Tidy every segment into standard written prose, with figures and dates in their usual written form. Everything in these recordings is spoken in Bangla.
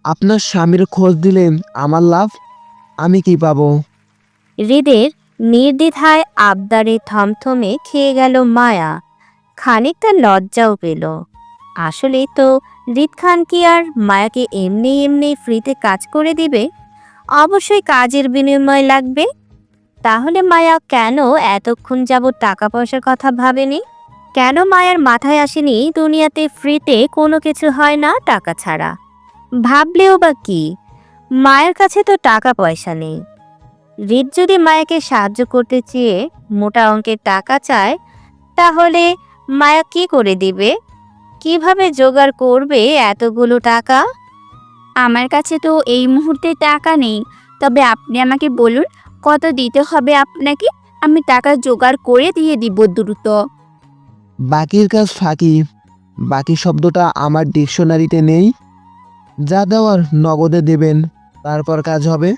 আপনার স্বামীর খোঁজ দিলে আমার লাভ, আমি কি পাবো? হৃদের নির্দ্বিধায় আবদারে থমথমে খেয়ে গেল মায়া। খানিকটা লজ্জাও পেল। আসলেই তো হৃদ খান কি আর মায়াকে এমনি এমনি ফ্রিতে কাজ করে দিবে? অবশ্যই কাজের বিনিময় লাগবে। তাহলে মায়া কেন এতক্ষণ যাবৎ টাকা পয়সার কথা ভাবেনি? কেন মায়ার মাথায় আসেনি দুনিয়াতে ফ্রিতে কোনো কিছু হয় না টাকা ছাড়া? ভাবলেও বা কি, মায়ের কাছে তো টাকা পয়সা নেই। হৃদ যদি মায়াকে সাহায্য করতে চেয়ে মোটা অঙ্কের টাকা চায়, তাহলে মায়া কি করে দিবে? কিভাবে জোগাড় করবে এতগুলো টাকা? আমার কাছে তো এই মুহূর্তে টাকা নেই, তবে আপনি আমাকে বলুন কত দিতে হবে আপনাকে, আমি টাকা জোগাড় করে দিয়ে দিব দ্রুত। বাকির কাজ ফাঁকি, বাকি শব্দটা আমার ডিকশনারিতে নেই। যা দেওয়ার নগদে দেবেন, তারপর কাজ হবে।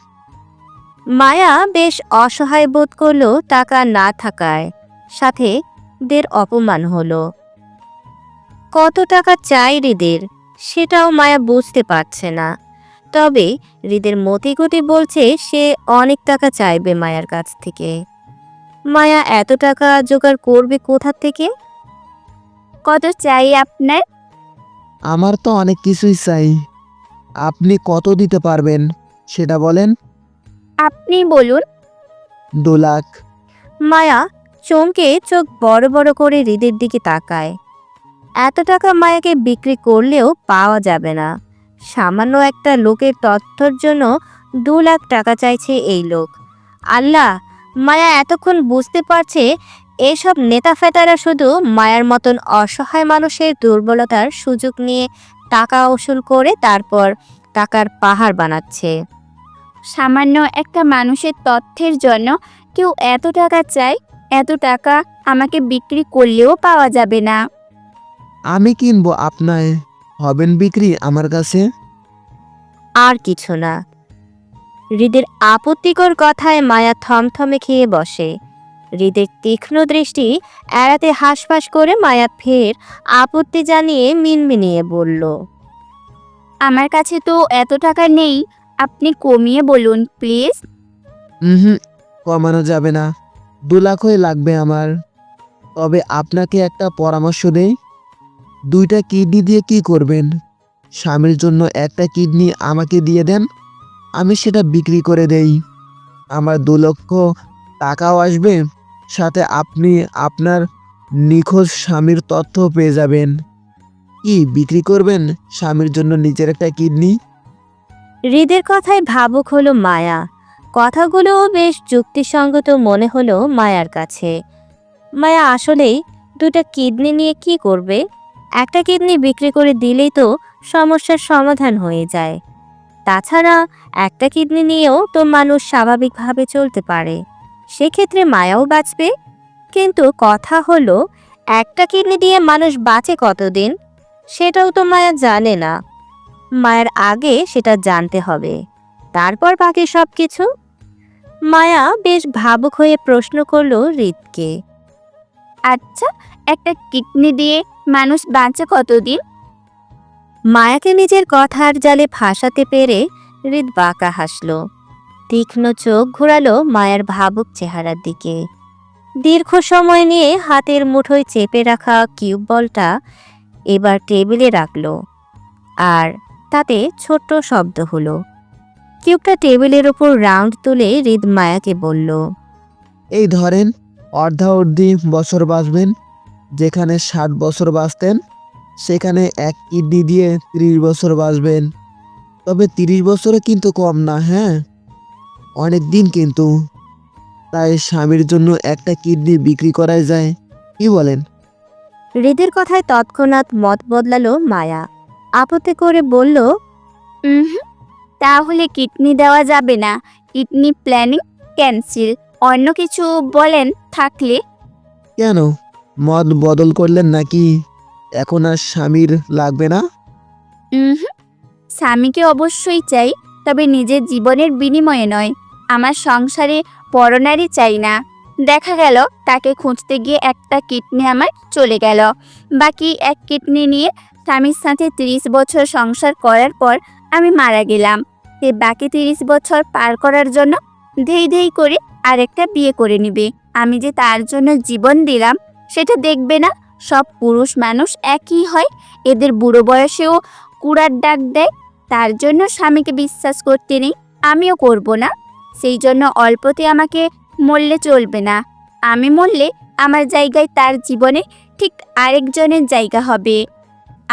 মায়া বেশ অসহায় বোধ করলো টাকা না থাকায়। সাথে দের অপমান হলো। কত টাকা চাই হৃদের, সেটাও মায়া বুঝতে পারছে না। তবে হৃদের মতিগতি বলছে সে অনেক টাকা চাইবে মায়ার কাছ থেকে। মায়া এত টাকা জোগাড় করবে কোথা থেকে? কত চাই আপনার? আমার তো অনেক কিছুই চাই, আপনি কত দিতে পারবেন সেটা বলেন। আপনি বলুন। 2 লাখ। মায়া চমকে চোখ বড় বড় করে হৃদের দিকে তাকায়। এত টাকা মায়াকে বিক্রি করলেও পাওয়া যাবে না। সামান্য একটা লোকের তথ্যের জন্য 2 লাখ টাকা চাইছে এই লোক। আল্লাহ! মায়া এতক্ষণ বুঝতে পারছে এসব নেতা ফেতারা শুধু মায়ার মতন অসহায় মানুষের দুর্বলতার সুযোগ নিয়ে টাকা উসুল করে তারপর টাকার পাহাড় বানাচ্ছে। সামান্য একটা মানুষের তথ্যের জন্য কেউ এত টাকা চায়? এত টাকা আমাকে বিক্রি করলেও পাওয়া যাবে না। আমি কিনবো, আপনায় হবেন বিক্রি আমার কাছে? আর কিছু না। হৃদের আপত্তিকর কথায় মায়া থমথমে খেয়ে বসে। হৃদের তীক্ষ্ণ দৃষ্টি এড়াতে হাঁসফাঁস করে মায়া ফের আপত্তি জানিয়ে মিনমিনিয়ে বলল, আমার কাছে তো এত টাকা নেই, আপনি কমিয়ে বলুন প্লিজ। হুম, কমানো যাবে না, 2 লাখই লাগবে আমার। তবে আপনাকে একটা পরামর্শ দেই, 2টা কিডনি দিয়ে কি করবেন? স্বামীর জন্য একটা কিডনি আমাকে দিয়ে দেন, আমি সেটা বিক্রি করে দেই। আমার 2 লক্ষ টাকাও আসবে, সাথে আপনি আপনার নিখোঁজ স্বামীর তথ্য পেয়ে যাবেন। কি বিক্রি করবেন স্বামীর জন্য নিজের একটা কিডনি? হৃদের কথায় ভাবুক হলো মায়া। কথাগুলোও বেশ যুক্তিসঙ্গত মনে হলো মায়ার কাছে। মায়া আসলেই 2টা কিডনি নিয়ে কি করবে? একটা কিডনি বিক্রি করে দিলেই তো সমস্যার সমাধান হয়ে যায়। তাছাড়া একটা কিডনি নিয়েও তো মানুষ স্বাভাবিকভাবে চলতে পারে, সেক্ষেত্রে মায়াও বাঁচবে। কিন্তু কথা হলো, একটা কিডনি দিয়ে মানুষ বাঁচে কতদিন সেটাও তো মায়া জানে না। মায়ের আগে সেটা জানতে হবে, তারপর বাকি সব কিছু। মায়া বেশ ভাবুক হয়ে প্রশ্ন করলো হৃদকে, আচ্ছা, একটা কিডনি দিয়ে মানুষ বাঁচে কতদিন? মায়াকে নিজের কথার জালে ফাঁসাতে পেরে হৃদ বাঁকা হাসল। তীক্ষ্ণ চোখ ঘোরালো মায়ের ভাবুক চেহারার দিকে। দীর্ঘ সময় নিয়ে হাতের মুঠোয় চেপে রাখা কিউব বলটা এবার টেবিলে রাখল। আর তাতে ছোট্ট শব্দ হলো। কিউবটা টেবিলের ওপর রাউন্ড তুলে হৃদ মায়াকে বলল, এই ধরেন, অর্ধাঅর্ধি বছর বাঁচবেন। যেখানে 60 বছর বাঁচতেন, সেখানে এক কিডনি দিয়ে 30 বছর বাঁচবেন। তবে 30 বছরে কিন্তু কম না, হ্যাঁ, অনেক দিন কিন্তু। তাই স্বামীর জন্য একটা কিডনি বিক্রি করাই যায়, কি বলেন? হৃদের কথায় তৎক্ষণাৎ মত বদলালো মায়া। আপত্তি করে বলল, হুম, তাহলে কিডনি দেওয়া যাবে না, কিডনি প্ল্যানিং ক্যান্সেল। অন্য কিছু বলেন থাকলে। কেন, মত বদল করলেন নাকি? এখন আর স্বামীর লাগবে না? হুম, স্বামীকে অবশ্যই চাই, তবে নিজের জীবনের বিনিময়ে নয়। আমার সংসারে পরনারী চাই না। দেখা গেল তাকে খুঁজতে গিয়ে একটা কিডনি আমার চলে গেল। বাকি এক কিডনি নিয়ে স্বামীর সাথে 30 বছর সংসার করার পর আমি মারা গেলাম। সে বাকি 30 বছর পার করার জন্য ধেই ধেই করে আরেকটা বিয়ে করে নেবে। আমি যে তার জন্য জীবন দিলাম সেটা দেখবে না। সব পুরুষ মানুষ একই হয়, এদের বুড়ো বয়সেও কুড়ার ডাক দেয়। তার জন্য স্বামীকে বিশ্বাস করতে নেই, আমিও করব না। সেই জন্য অল্পতে আমাকে মরলে চলবে না। আমি মরলে আমার জায়গায় তার জীবনে ঠিক আরেকজনের জায়গা হবে।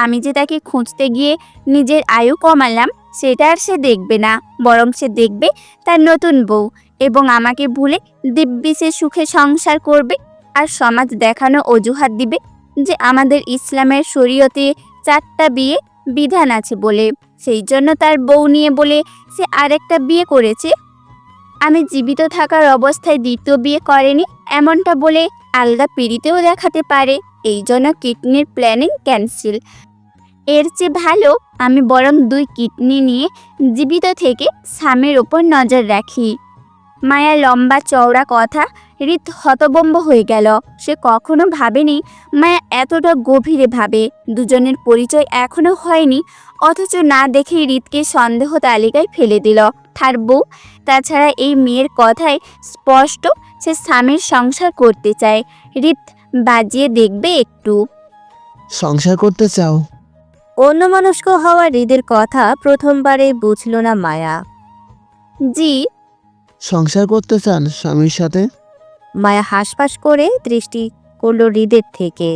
আমি যে তাকে খুঁজতে গিয়ে নিজের আয়ু কমালাম সেটা আর সে দেখবে না, বরং সে দেখবে তার নতুন বউ এবং আমাকে ভুলে দিব্যি সে সুখে সংসার করবে। আর সমাজ দেখানো অজুহাত দিবে যে আমাদের ইসলামের শরীয়তে 4টা বিয়ে বিধান আছে বলে, সেই জন্য তার বউ নিয়ে বলে সে আরেকটা বিয়ে করেছে। আমি জীবিত থাকার অবস্থায় দ্বিতীয় বিয়ে করেনি এমনটা বলে আলগা পিড়িতেও দেখাতে পারে। এই জন্য কিডনির প্ল্যানিং ক্যান্সেল। এর চেয়ে ভালো আমি বরং 2 কিডনি নিয়ে জীবিত থেকে স্বামীর ওপর নজর রাখি। মায়া লম্বা চওড়া কথা হৃদ হতবম্ব হয়ে গেল। সে কখনো ভাবেনি মায়া এতটা গভীরে ভাবে। দুজনের পরিচয় এখনো হয়নি, অথচ না দেখেই হৃদকে সন্দেহ তালিকায় ফেলে দিল তার বউ। তাছাড়া এই মেয়ের কথায় স্পষ্ট সে স্বামীর সংসার করতে চায়। হৃদ বাজিয়ে দেখবে একটু। সংসার করতে চাও? অন্যমনস্ক হওয়া হৃদের কথা প্রথমবারে বুঝল না মায়া। জি। সংসার করতে চান স্বামীর সাথে? মায়া হাসফাস করে দৃষ্টি করল হৃদের থেকে।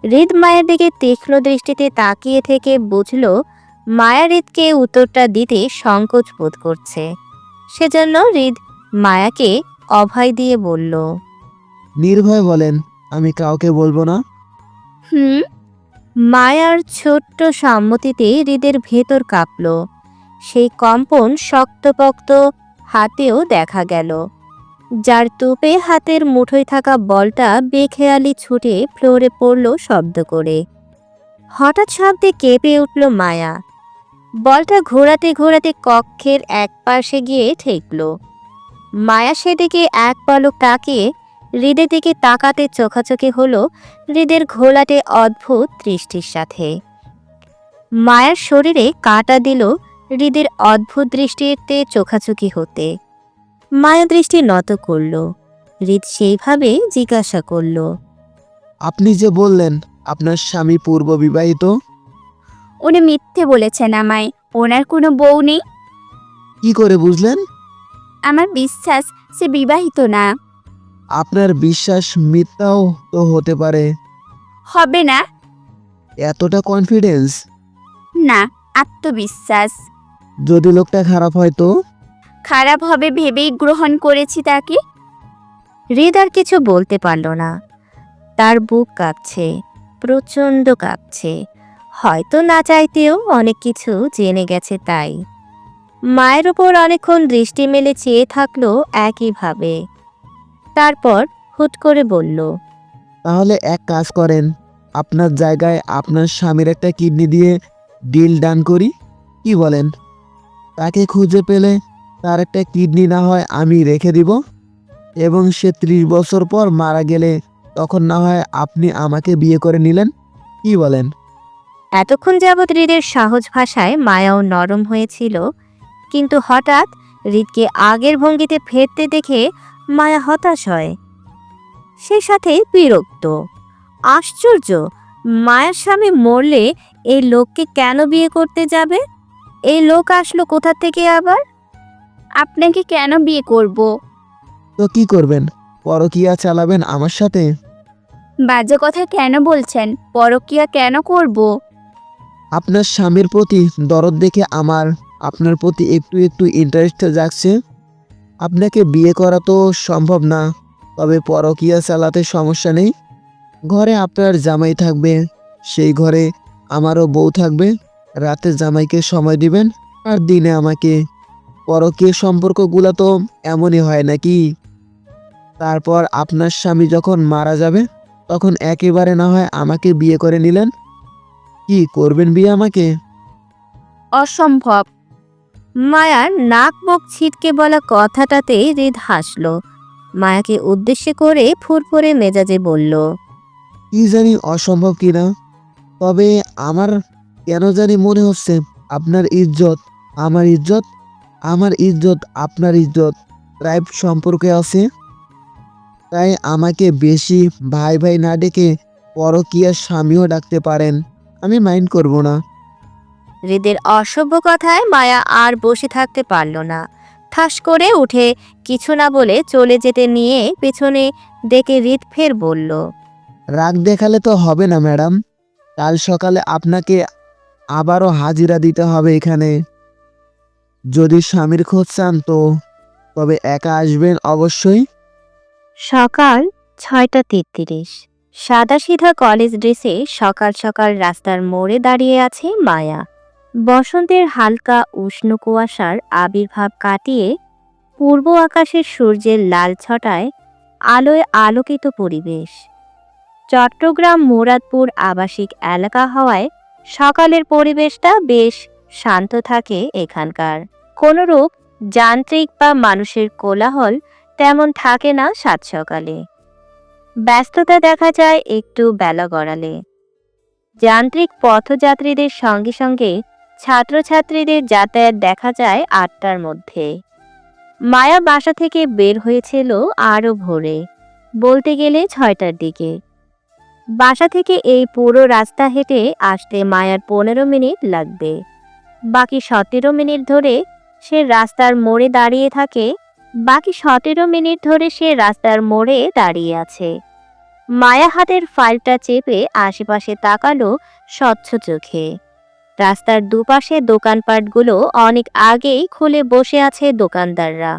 হৃদ মায়ের দিকে তীক্ষ্ণ দৃষ্টিতে তাকিয়ে থেকে বুঝল মায়া হৃদকে উত্তরটা দিতে সংকোচ বোধ করছে। সেজন্য হৃদ মায়াকে অভয় দিয়ে বলল, নির্ভয় বলেন, আমি কাউকে বলবো না। হুম। মায়ার ছোট্ট সম্মতিতে হৃদের ভেতর কাঁপল। সেই কম্পন শক্তপোক্ত হাতেও দেখা গেল, যার তুপে হাতের মুঠোয় থাকা বলটা বেখেয়ালি ছুটে ফ্লোরে পড়ল শব্দ করে। হঠাৎ শব্দে কেঁপে উঠল মায়া। বলটা ঘোরাতে ঘোরাতে কক্ষের এক পাশে গিয়ে ঠেকল। মায়া সেদিকে এক পলক তাকিয়ে হৃদের দিকে তাকাতে চোখাচোখি হলো হৃদের ঘোলাটে অদ্ভুত দৃষ্টির সাথে। মায়ার শরীরে কাঁটা দিল হৃদের অদ্ভুত দৃষ্টিতে চোখাচোখি হতে। মায়া দৃষ্টি নত করল। হৃদ সেইভাবে জিজ্ঞাসা করল, আপনি যে বললেন আপনার স্বামী পূর্ব বিবাহিত, উনি মিথ্যে বলেছেন আমায়, ওনার কোনো বউ নেই। কি করে বুঝলেন? আমার বিশ্বাস সে বিবাহিত না। আপনার বিশ্বাস মিথ্যাও তো হতে পারে। হবে না। এতটা কনফিডেন্স? না, আত্মবিশ্বাস। যদি লোকটা খারাপ হয় তো? খারাপ হবে ভেবেই গ্রহণ করেছি তাকে। হৃদ আর কিছু বলতে পারল না। তার বুক কাঁপছে, প্রচণ্ড কাঁপছে। হয়তো না চাইতেও অনেক কিছু জেনে গেছে তাই। মায়ের ওপর অনেকক্ষণ দৃষ্টি মেলে চেয়ে থাকলো একইভাবে। তারপর হুট করে বলল, তাহলে এক কাজ করেন, আপনার জায়গায় আপনার স্বামীর একটা কিডনি দিয়ে ডিল ডান করি, কি বলেন? তাকে খুঁজে পেলে তার একটা কিডনি না হয় আমি রেখে দিব, এবং সে 30 বছর পর মারা গেলে তখন না হয় আপনি আমাকে বিয়ে করে নিলেন, কি বলেন? এতক্ষণ যাবৎ হৃদের সহজ ভাষায় মায়াও নরম হয়েছিল, কিন্তু হঠাৎ হৃদকে আগের ভঙ্গিতে ফেরতে দেখে মায়া হতাশ হয়, সে সাথে বিরক্ত। আশ্চর্য, মায়ের স্বামী মরলে এই লোককে কেন বিয়ে করতে যাবে? এই লোক আসলো কোথা থেকে আবার? আপনাকে কেন বিয়ে করব? তো কি করবেন? পরকীয়া চালাবেন আমার সাথে? বাজে কথা কেন বলছেন? পরকীয়া কেন করব? আপনার স্বামীর প্রতি দরদ দেখে আমার আপনার প্রতি একটু একটু ইন্টারেস্ট জাগছে। আপনাকে বিয়ে করা তো সম্ভব না, তবে পরকীয়া চালাতে সমস্যা নেই। ঘরে আপনার জামাই থাকবে, সেই ঘরে আমারও বউ থাকবে। রাতে জামাইকে সময় দিবেন আর দিনে আমাকে। পরকীয় সম্পর্কগুলো তো এমনই হয় নাকি? তারপর আপনার স্বামী যখন মারা যাবে তখন একেবারে না হয় আমাকে বিয়ে করে নিলেন। কি করবেন বিয়ে আমাকে? অসম্ভব। মায়ার নাক মুখ ছিটকে বলা কথাটাতে হৃদ হাসল। মায়াকে উদ্দেশ্য করে ফুরফুরে মেজাজে বলল, কি জানি অসম্ভব কিনা, তবে আমার কেন জানি মনে হচ্ছে আপনার ইজ্জত আমার ইজ্জত, আমার ইজ্জত আপনার ইজ্জত প্রায় সম্পর্কে আছে। তাই আমাকে বেশি ভাই ভাই না ডেকে পরকীয়ার স্বামীও ডাকতে পারেন, আমি মাইন্ড করব না। হৃদের অসভ্য কথায় মায়া আর বসে থাকতে পারল না। ঠাস করে উঠে কিছু না বলে চলে যেতে নিয়ে পেছনে ডেকে হৃদ ফের বলল, রাগ দেখালে তো হবে না ম্যাডাম, কাল সকালে আপনাকে আবারও হাজিরা দিতে হবে এখানে। যদি স্বামীর খোঁজ চান তো তবে একা আসবেন অবশ্যই। সকাল 6:33। সাদাসিধা কলেজ ড্রেসে সকাল সকাল রাস্তার মোড়ে দাঁড়িয়ে আছে মায়া। বসন্তের হালকা উষ্ণ কুয়াশার আবির্ভাব কাটিয়ে পূর্ব আকাশের সূর্যের লাল ছটায় আলোয় আলোকিত পরিবেশ। চট্টগ্রাম মুরাদপুর আবাসিক এলাকা হওয়ায় সকালের পরিবেশটা বেশ শান্ত থাকে এখানকার। কোনরূপ যান্ত্রিক বা মানুষের কোলাহল তেমন থাকে না সাত সকালে। ব্যস্ততা দেখা যায় একটু বেলা গড়ালে। যান্ত্রিক পথযাত্রীদের সঙ্গে সঙ্গে ছাত্রছাত্রীদের যাতায়াত দেখা যায় 8টার মধ্যে। মায়া বাসা থেকে বের হয়েছিল আরও ভোরে, বলতে গেলে 6টার দিকে। বাসা থেকে এই পুরো রাস্তা হেঁটে আসতে মায়ার 15 মিনিট লাগবে। বাকি 17 মিনিট ধরে সে রাস্তার মোড়ে দাঁড়িয়ে থাকে। সে রাস্তার মোড়ে দাঁড়িয়ে আছে। মায়া হাতের ফাইলটা চেপে আশেপাশে তাকালো স্বচ্ছ চোখে। রাস্তার দুপাশে দোকানপাটগুলো অনেক আগেই খুলে বসে আছে দোকানদাররা।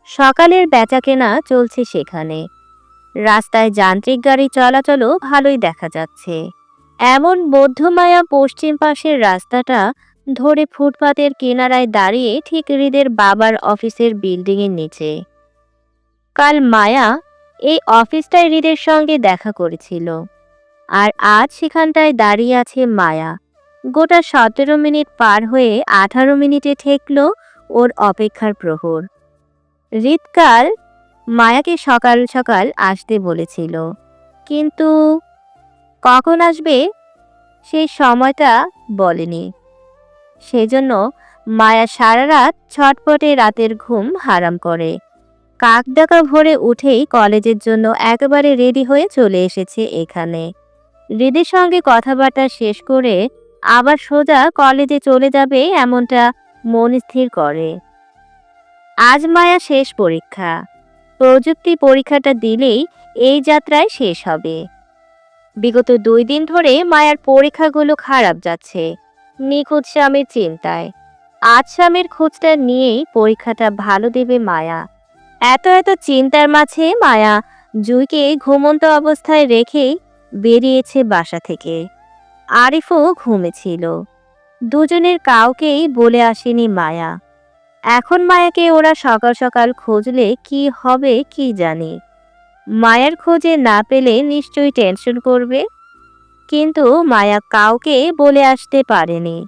সকালের বেচাকেনা চলছে সেখানে। রাস্তায় যান্ত্রিক গাড়ি চলাচলও ভালোই দেখা যাচ্ছে। এমন মধ্যমায়া পশ্চিম পাশের রাস্তাটা ধরে ফুটপাতের কিনারায় দাঁড়িয়ে ঠিক হৃদের বাবার অফিসের বিল্ডিংয়ের নিচে। কাল মায়া এই অফিসটায় হৃদের সঙ্গে দেখা করেছিল, আর আজ সেখানটায় দাঁড়িয়ে আছে মায়া। গোটা 17 মিনিট পার হয়ে 18 মিনিটে ঠেকল ওর অপেক্ষার প্রহর। হৃদ কাল মায়াকে সকাল সকাল আসতে বলেছিল, কিন্তু কখন আসবে সেই সময়টা বলেনি। সেজন্য মায়া সারা রাত ছটপটে রাতের ঘুম হারাম করে। কাক ডাকা ভোরে উঠেই কলেজের জন্য একেবারে রেডি হয়ে চলে এসেছে এখানে। হৃদের সঙ্গে কথাবার্তা শেষ করে আবার সোজা কলেজে চলে যাবে এমনটা মন স্থির করে। আজ মায়া শেষ পরীক্ষা। প্রযুক্তি পরীক্ষাটা দিলেই এই যাত্রায় শেষ হবে। বিগত 2 দিন ধরে মায়ার পরীক্ষাগুলো খারাপ যাচ্ছে, নিখোঁজ স্বামীর চিন্তায়। আজ স্বামীর খোঁজটা নিয়েই পরীক্ষাটা ভালো দেবে মায়া। এত চিন্তার মাঝে মায়া জুইকে ঘুমন্ত অবস্থায় রেখেই বেরিয়েছে বাসা থেকে। আরিফও ঘুমেছিল। দুজনের কাউকেই বলে আসেনি মায়া। এখন মায়াকে ওরা সকাল সকাল খুঁজলে কি হবে কি জানি। মায়ার খোঁজে না পেলে নিশ্চয়ই টেনশন করবে, কিন্তু মায়া কাউকে বলে আসতে পারেনি।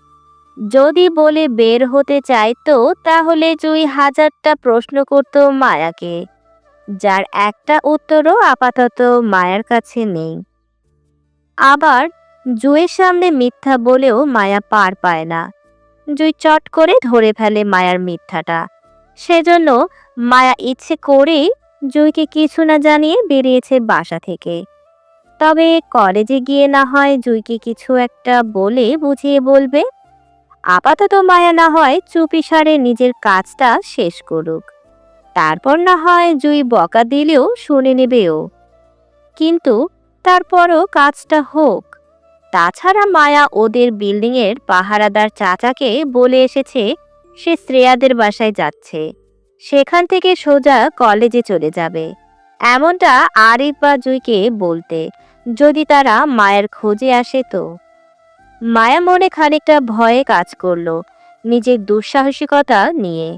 যদি বলে বের হতে চাইতো তাহলে জুই 1000টা প্রশ্ন করত মায়াকে, যার একটা উত্তরও আপাতত মায়ার কাছে নেই। আবার জুইয়ের সামনে মিথ্যা বলেও মায়া পার পায় না। জুই চট করে ধরে ফেলে মায়ার মিথ্যাটা। সেজন্য মায়া ইচ্ছে করেই জুইকে কিছু না জানিয়ে বেরিয়েছে বাসা থেকে। তবে কলেজে গিয়ে না হয় জুইকে কিছু একটা বলে বুঝিয়ে বলবে। আপাতত মায়া না হয় চুপিসারে নিজের কাজটা শেষ করুক, তারপর না হয় জুই বকা দিলেও শুনে নেবেও। কিন্তু তারপরও কাজটা হোক। তাছাড়া মায়া ওদের বিল্ডিংয়ের পাহারাদার চাচাকে বলে এসেছে সে শ্রেয়াদের বাসায় যাচ্ছে, সেখান থেকে সোজা কলেজে চলে যাবে। এমনটা আরিফ বা জুইকে বলতে, যদি তারা মায়ের খোঁজে আসে তো। মায়া মনে খানিকটা ভয়ে কাজ করলো নিজের দুঃসাহসিকতা নিয়ে।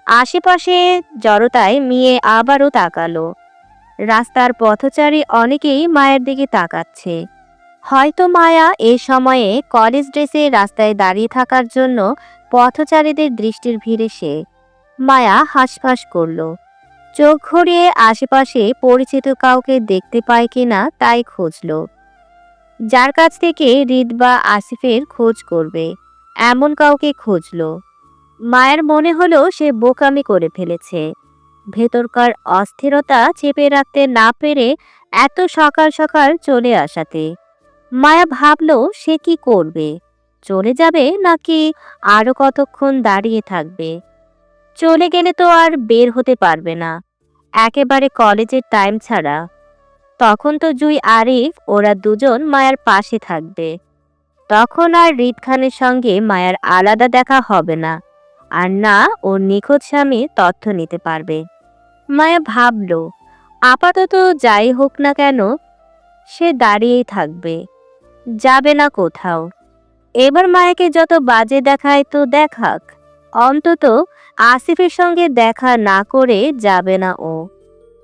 আশেপাশে জড়তায় মিয়ে আবারও তাকালো। রাস্তার পথচারী অনেকেই মায়ের দিকে তাকাচ্ছে। হয়তো মায়া এ সময়ে কলেজ ড্রেসে রাস্তায় দাঁড়িয়ে থাকার জন্য পথচারীদের দৃষ্টির ভিড়ে সে। মায়া হাঁসফাঁস করল, চোখ ঘুরিয়ে আশেপাশে পরিচিত কাউকে দেখতে পায় কিনা তাই খুঁজলো। যার কাছ থেকে হৃদ বা আসিফের খোঁজ করবে এমন কাউকে খুঁজলো। মায়ের মনে হলো সে বোকামি করে ফেলেছে। ভেতরকার অস্থিরতা চেপে রাখতে না পেরে এত সকাল সকাল চলে আসাতে মায়া ভাবলো সে কি করবে, চলে যাবে নাকি আরো কতক্ষণ দাঁড়িয়ে থাকবে। চলে গেলে তো আর বের হতে পারবে না, একেবারে কলেজের টাইম ছাড়া। তখন তো জুই আরিফ ওরা দুজন মায়ার পাশে থাকবে। তখন আর হৃদ খানের সঙ্গে মায়ার আলাদা দেখা হবে না, আর না ওর নিখোঁজ স্বামীর তথ্য নিতে পারবে। মায়া ভাবল আপাতত যাই হোক না কেন সে দাঁড়িয়েই থাকবে, যাবে না কোথাও। এবার মায়াকে যত বাজে দেখায় তো দেখাক, অন্তত আসিফের সঙ্গে দেখা না করে যাবে না ও।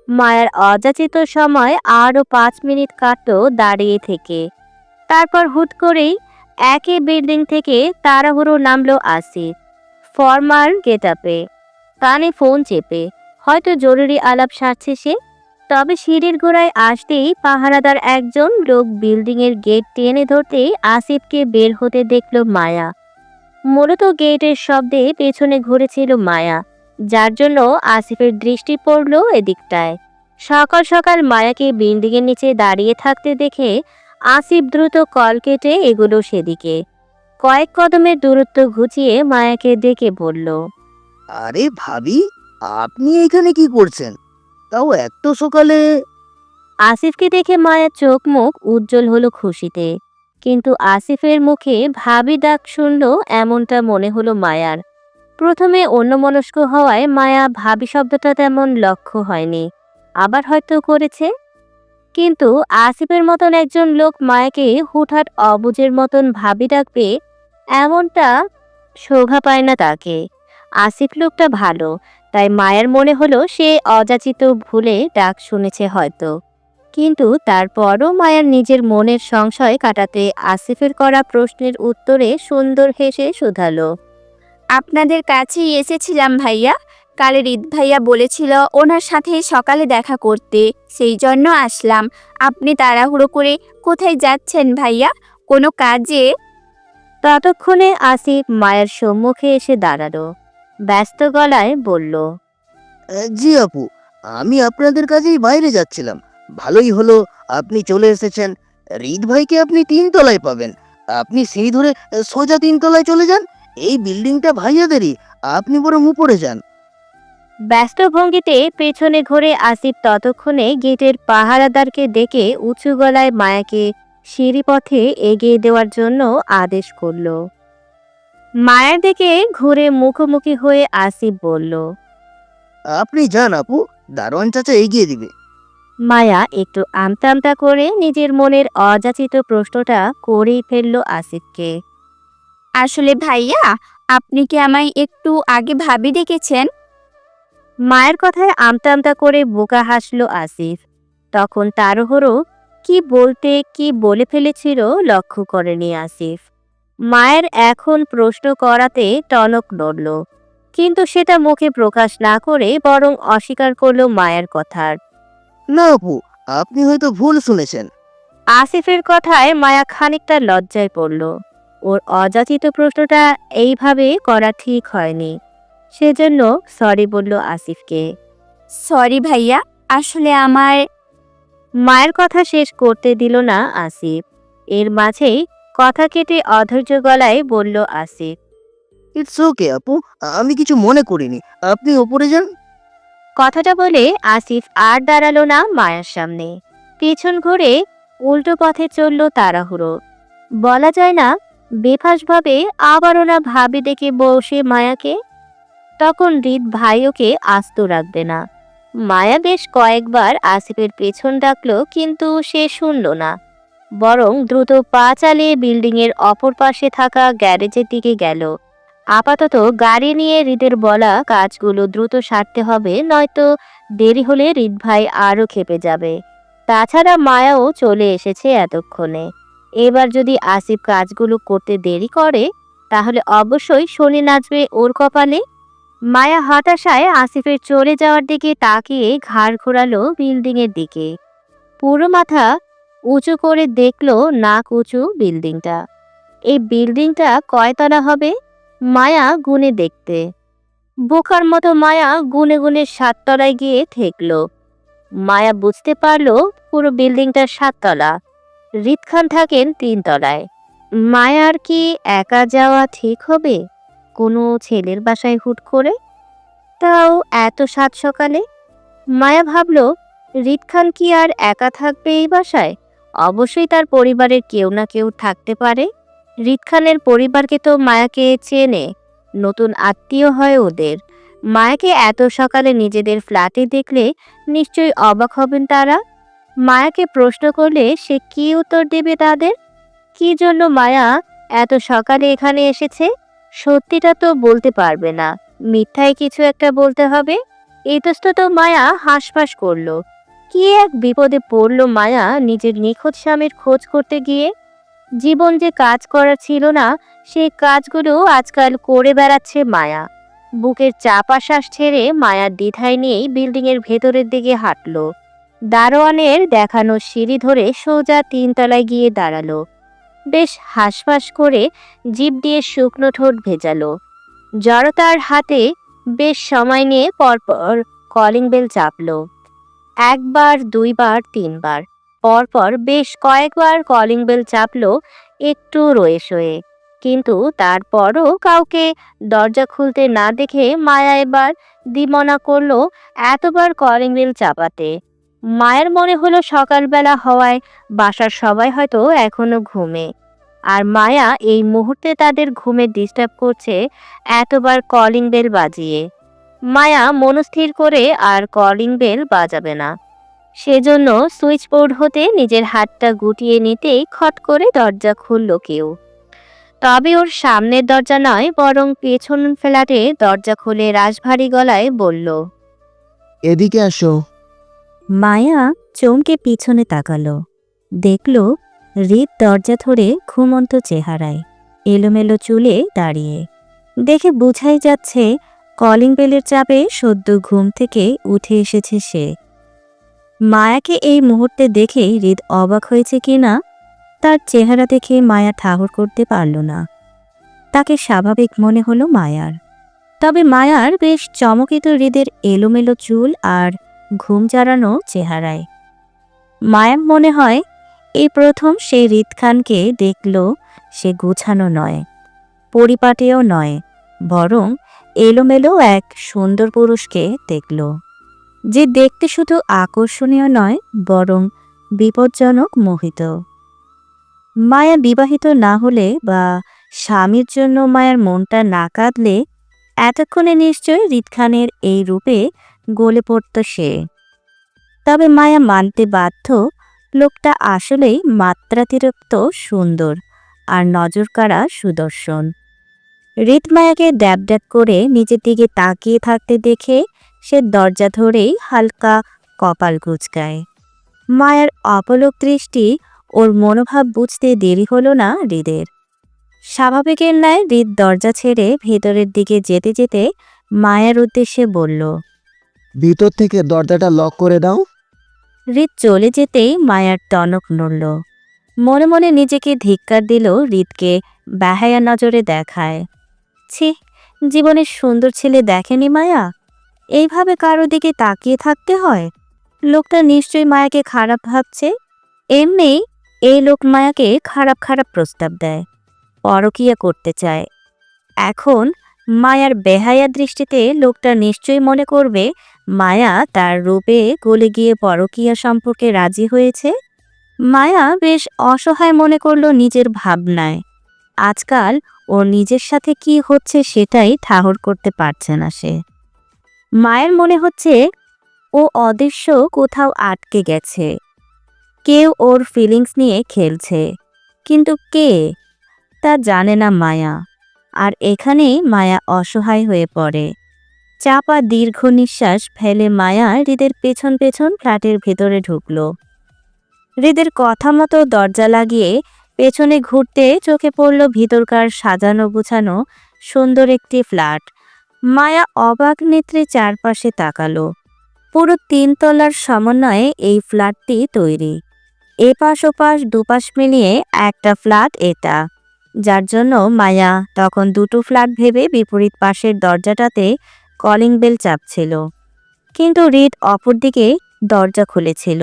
মায়ার অযাচিত সময় আরও 5 মিনিট কাটলো দাঁড়িয়ে থেকে। তারপর হুট করেই একই বিল্ডিং থেকে তাড়াহুড়ো নামলো আসিফ, ফর্মাল গেটআপে, কানে ফোন চেপে। হয়তো জরুরি আলাপ সারছে সে। তবে সিঁড়ির গোড়ায় আসতেই পাহারাদার একজন লোক বিল্ডিংয়ের গেট টেনে ধরতেই আসিফকে বের হতে দেখল মায়া। মূলত গেটের শব্দে পেছনে ঘুরেছিল মায়া, যার জন্য আসিফের দৃষ্টি পড়ল এদিকটায়। সকাল সকাল মায়াকে বিল্ডিংয়ের নিচে দাঁড়িয়ে থাকতে দেখে আসিফ দ্রুত কল কেটে এগুলো সেদিকে। কয়েক কদমের দূরত্ব ঘুচিয়ে মায়াকে ডেকে বলল, আরে ভাবি, আপনি এখানে কি করছেন, তাও এত সকালে? আসিফকে দেখে মায়ার চোখ মুখ উজ্জ্বল হলো খুশিতে। কিন্তু আসিফের মুখে ভাবি ডাক শুনল এমনটা মনে হলো মায়ার। প্রথমে অন্যমনস্ক হওয়ায় মায়া ভাবি শব্দটা তেমন লক্ষ্য হয়নি, আবার হয়তো করেছে। কিন্তু আসিফের মতন একজন লোক মায়াকে হুটহাট অবুঝের মতন ভাবি ডাকবে এমনটা শোভা পায় না তাকে। আসিফ লোকটা ভালো, তাই মায়ের মনে হলো সে অযাচিত ভুলে ডাক শুনেছে হয়তো। কিন্তু তারপরও মায়ার নিজের মনের সংশয় কাটাতে আসিফের করা প্রশ্নের উত্তরে সুন্দর হেসে শুধালো, আপনাদের কাছেই এসেছিলাম ভাইয়া। কাল হৃদ ভাইয়া বলেছিল ওনার সাথে সকালে দেখা করতে, সেই জন্য আসলাম। আপনি তাড়াহুড়ো করে কোথায় যাচ্ছেন ভাইয়া, কোনো কাজে? ততক্ষণে আসিফ মায়ের সম্মুখে এসে দাঁড়ালো, ব্যস্ত গলায় বলল, জি আপু, আমি আপনাদের কাছেই বাইরে যাচ্ছিলাম। ভালোই হলো আপনি চলে এসেছেন। হৃদ ভাইকে আপনি 3 তলায় পাবেন। আপনি সেই ধরে সোজা 3 তলায় চলে যান। এই বিল্ডিংটা ভাইয়াদেরই, আপনি বরং উপরে যান। ব্যস্ত ভঙ্গিতে পেছনে ঘুরে আসিফ ততক্ষণে গেটের পাহারাদারকে ডেকে উঁচু গলায় মায়াকে সিঁড়িপথে এগিয়ে দেওয়ার জন্য আদেশ করল। মায়ের দিকে ঘুরে মুখোমুখি হয়ে আসিফ বলল, আপনি যান আপু, দারোয়ান চাচা এগিয়ে দিবে। মায়া একটু আমতা আমতা করে নিজের মনের অযাচিত প্রশ্নটা করেই ফেলল আসিফকে। আসলে ভাইয়া, আপনি কি আমায় একটু আগে ভাবি ডেকেছেন? মায়ের কথায় আমতা আমতা করে বোকা হাসল আসিফ। তখন তাড়াহুড়ো কি বলতে কি বলে ফেলেছিল লক্ষ্য করেনি আসিফ। মায়ের এখন প্রশ্ন করাতে টনক নড়ল, কিন্তু সেটা মুখে প্রকাশ না করে বরং অস্বীকার করলো মায়ের কথার। না আপু, আপনি হয়তো ভুল শুনেছেন। আসিফের কথায় মায়া খানিকটা লজ্জায় পড়ল। ওর অযাচিত প্রশ্নটা এইভাবে করা ঠিক হয়নি, সেজন্য সরি বলল আসিফকে। সরি ভাইয়া, আসলে আমার... মায়ের কথা শেষ করতে দিল না আসিফ। এর মাঝেই কথা কেটে অধৈর্য গলায় বলল আসিফ, ইটস ওকে আপু, আমি কিছু মনে করিনি। আপনি উপরে যান। কথাটা বলে আসিফ আর দাঁড়ালো না মায়ের সামনে। পেছন ঘুরে উল্টো পথে চলল তাড়াহুড়ো। বলা যায় না বেফাঁসভাবে আবারও না ভাবি ডেকে বসে মায়াকে। তখন হৃদ ভাই ওকে আস্ত রাখবে না। মায়া বেশ কয়েকবার আসিফের পেছন ডাকলো, কিন্তু সে শুনল না, বরং দ্রুত পা চালিয়ে বিল্ডিংয়ের অপর পাশে থাকা গ্যারেজের দিকে গেল। আপাতত গাড়ি নিয়ে হৃদের বলা কাজগুলো দ্রুত সারতে হবে, নয়তো দেরি হলে হৃদ ভাই আরও ক্ষেপে যাবে। তাছাড়া মায়াও চলে এসেছে এতক্ষণে। এবার যদি আসিফ কাজগুলো করতে দেরি করে তাহলে অবশ্যই শনি নাচবে ওর কপালে। মায়া হতাশায় আসিফের চলে যাওয়ার দিকে তাকিয়ে ঘাড় ঘোরালো বিল্ডিংয়ের দিকে। পুরো মাথা উঁচু করে দেখলো নাক উঁচু বিল্ডিংটা। এই বিল্ডিংটা কয়তলা হবে? মায়া গুনে দেখতে বোকার মতো মায়া গুনে গুনে 7 তলায় গিয়ে ঠেকলো। মায়া বুঝতে পারলো পুরো বিল্ডিংটা 7 তলা, রিদ খান থাকেন 3 তলায়। মায়ার কি একা যাওয়া ঠিক হবে কোনো ছেলের বাসায় হুট করে, তাও এত সাত সকালে? মায়া ভাবলো রিদ খান কি আর একা থাকবে এই বাসায়? অবশ্যই তার পরিবারের কেউ না কেউ থাকতে পারে। রিদ খানের পরিবারকে তো মায়াকে চেনে, নতুন আত্মীয় হয় ওদের। মায়াকে এত সকালে নিজেদের ফ্ল্যাটে দেখলে নিশ্চয়ই অবাক হবেন তারা। মায়াকে প্রশ্ন করলে সে কি উত্তর দেবে তাদের? কি জন্য মায়া এত সকালে এখানে এসেছে সত্যিটা তো বলতে পারবে না, মিথ্যায় কিছু একটা বলতে হবে। ইতস্তত মায়া হাঁসফাঁস করলো। কি এক বিপদে পড়লো মায়া নিজের নিখোঁজ স্বামীর খোঁজ করতে গিয়ে। জীবন যে কাজ করা ছিল না সেই কাজগুলো আজকাল করে বেড়াচ্ছে মায়া। বুকের চাপা শ্বাস ছেড়ে মায়ার দ্বিধায় নিয়েই বিল্ডিংয়ের ভেতরের দিকে হাঁটলো। দারোয়ানের দেখানো সিঁড়ি ধরে সোজা 3 তলায় গিয়ে দাঁড়ালো। বেশ হাঁসফাঁস করে জিভ দিয়ে শুকনো ঠোঁট ভেজালো। জড়তার হাতে বেশ সময় নিয়ে পরপর কলিং বেল চাপলো। 1 বার 2 বার 3 বার পরপর বেশ কয়েকবার কলিং বেল চাপলো একটু রয়ে সয়ে। কিন্তু তারপরও কাউকে দরজা খুলতে না দেখে মায়া এবার দ্বিমনা করলো এতবার কলিং বেল চাপাতে। মায়ের মনে হলো সকালবেলা হওয়ায় বাসার সবাই হয়তো এখনো ঘুমে, আর মায়া এই মুহূর্তে তাদের ঘুমে ডিস্টার্ব করছে এতবার কলিং বেল বাজিয়ে। মায়া মনস্থির করে আর কলিং বেল বাজাবে না। সেজন্য সুইচ বোর্ড হতে নিজের হাতটা গুটিয়ে নিতেই খট করে দরজা খুলল কেউ। তবে ওর সামনের দরজা নয়, বরং পেছন ফ্ল্যাটে দরজা খুলে রাশভারী গলায় বলল, এদিকে আসো। মায়া চমকে পিছনে তাকালো। দেখল রিদ দরজা ধরে ঘুমন্ত চেহারায়, এলোমেলো চুলে দাঁড়িয়ে। দেখে বোঝাই যাচ্ছে কলিং বেলের চাপে সদ্য ঘুম থেকে উঠে এসেছে সে। মায়াকে এই মুহূর্তে দেখেই রিদ অবাক হয়েছে কিনা তার চেহারা দেখে মায়া ঠাহর করতে পারল না। তাকে স্বাভাবিক মনে হলো মায়ার। তবে মায়ার বেশ চমকিত হৃদের এলোমেলো চুল আর ঘুম জড়ানো চেহারায়। মায়ার মনে হয় এই প্রথম সে হৃদ খানকে দেখল। সে গোছানো নয়, পরিপাটিও নয়, বরং এলোমেলো এক সুন্দর পুরুষকে দেখল, যে দেখতে শুধু আকর্ষণীয় নয় বরং বিপজ্জনক মোহিত। মায়া বিবাহিত না হলে বা স্বামীর জন্য মায়ার মনটা না কাঁদলে এতক্ষণে নিশ্চয় হৃদ খানের এই রূপে গলে পড়ত সে। তবে মায়া মানতে বাধ্য লোকটা আসলেই মাত্রাতিরিক্ত সুন্দর আর নজরকাড়া সুদর্শন। হৃদ মায়াকে ড্যাব ড্যাব করে নিজের দিকে তাকিয়ে থাকতে দেখে সে দরজা ধরেই হালকা কপাল কুঁচকায়। মায়ার অপলক দৃষ্টি ওর মনোভাব বুঝতে দেরি হলো না হৃদের। স্বাভাবিকের ন্যায় হৃদ দরজা ছেড়ে ভেতরের দিকে যেতে যেতে মায়ার উদ্দেশ্যে বলল, ভিতর থেকে দরজাটা লক করে দাও। হৃদ চলে যেতেই মায়ার টনক নড়ল। মনে মনে নিজেকে ধিক্কার দিল হৃদকে বেহায়া নজরে দেখায়। ছি, জীবনের সুন্দর ছেলে দেখেনি মায়া? এইভাবে কারো দিকে তাকিয়ে থাকতে হয়? লোকটা নিশ্চয়ই মায়াকে খারাপ ভাবছে। এমনি এই লোক মায়াকে খারাপ খারাপ প্রস্তাব দেয়, পরকীয়া করতে চায়। এখন মায়ার বেহায়া দৃষ্টিতে লোকটা নিশ্চয়ই মনে করবে মায়া তার রূপে গলে গিয়ে পরকীয়া সম্পর্কে রাজি হয়েছে। মায়া বেশ অসহায় মনে করল নিজের ভাবনায়। আজকাল ওর নিজের সাথে কি হচ্ছে সেটাই ঠাহর করতে পারছে না সে। মায়ের মনে হচ্ছে ও অদৃশ্য কোথাও আটকে গেছে, কেউ ওর ফিলিংস নিয়ে খেলছে, কিন্তু কে তা জানে না মায়া। আর এখানেই মায়া অসহায় হয়ে পড়ে। চাপা দীর্ঘ নিঃশ্বাস ফেলে মায়া হৃদের পেছন পেছন ফ্ল্যাটের ভেতরে ঢুকল। হৃদের কথা মতো দরজা লাগিয়ে পেছনে ঘুরতে চোখে পড়ল ভিতরকার সাজানো গুছানো সুন্দর একটি ফ্ল্যাট। মায়া অবাক নেত্রে চারপাশে তাকালো। পুরো 3 তলার সমন্বয়ে এই ফ্ল্যাটটি তৈরি। এপাশ ওপাশ দুপাশ মিলিয়ে একটা ফ্ল্যাট এটা, যার জন্য মায়া তখন দুটো ফ্ল্যাট ভেবে বিপরীত পাশের দরজাটাতে কলিং বেল চাপছিল। কিন্তু হৃদ অপরদিকে দরজা খুলেছিল।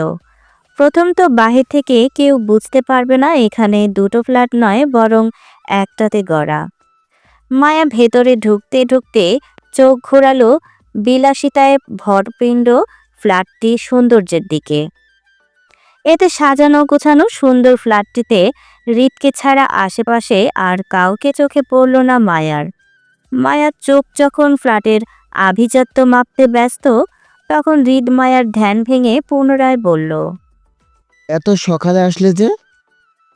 প্রথম তো বাহির থেকে কেউ বুঝতে পারবে না এখানে দুটো ফ্ল্যাট নয়, বরং একটাতে গড়া। মায়া ভেতরে ঢুকতে ঢুকতে চোখ ঘোরালো বিলাসিতায় ভরপিণ্ড ফ্ল্যাটটি সৌন্দর্যের দিকে। এতে সাজানো গোছানো সুন্দর ফ্ল্যাটটিতে হৃদকে ছাড়া আশেপাশে আর কাউকে চোখে পড়ল না মায়ার। মায়ার চোখ যখন ফ্ল্যাটের আভিজাত্য মাপতে ব্যস্ত, তখন হৃদ মায়ার ধ্যান ভেঙে পুনরায় বলল। এত সকালে আসলে যে?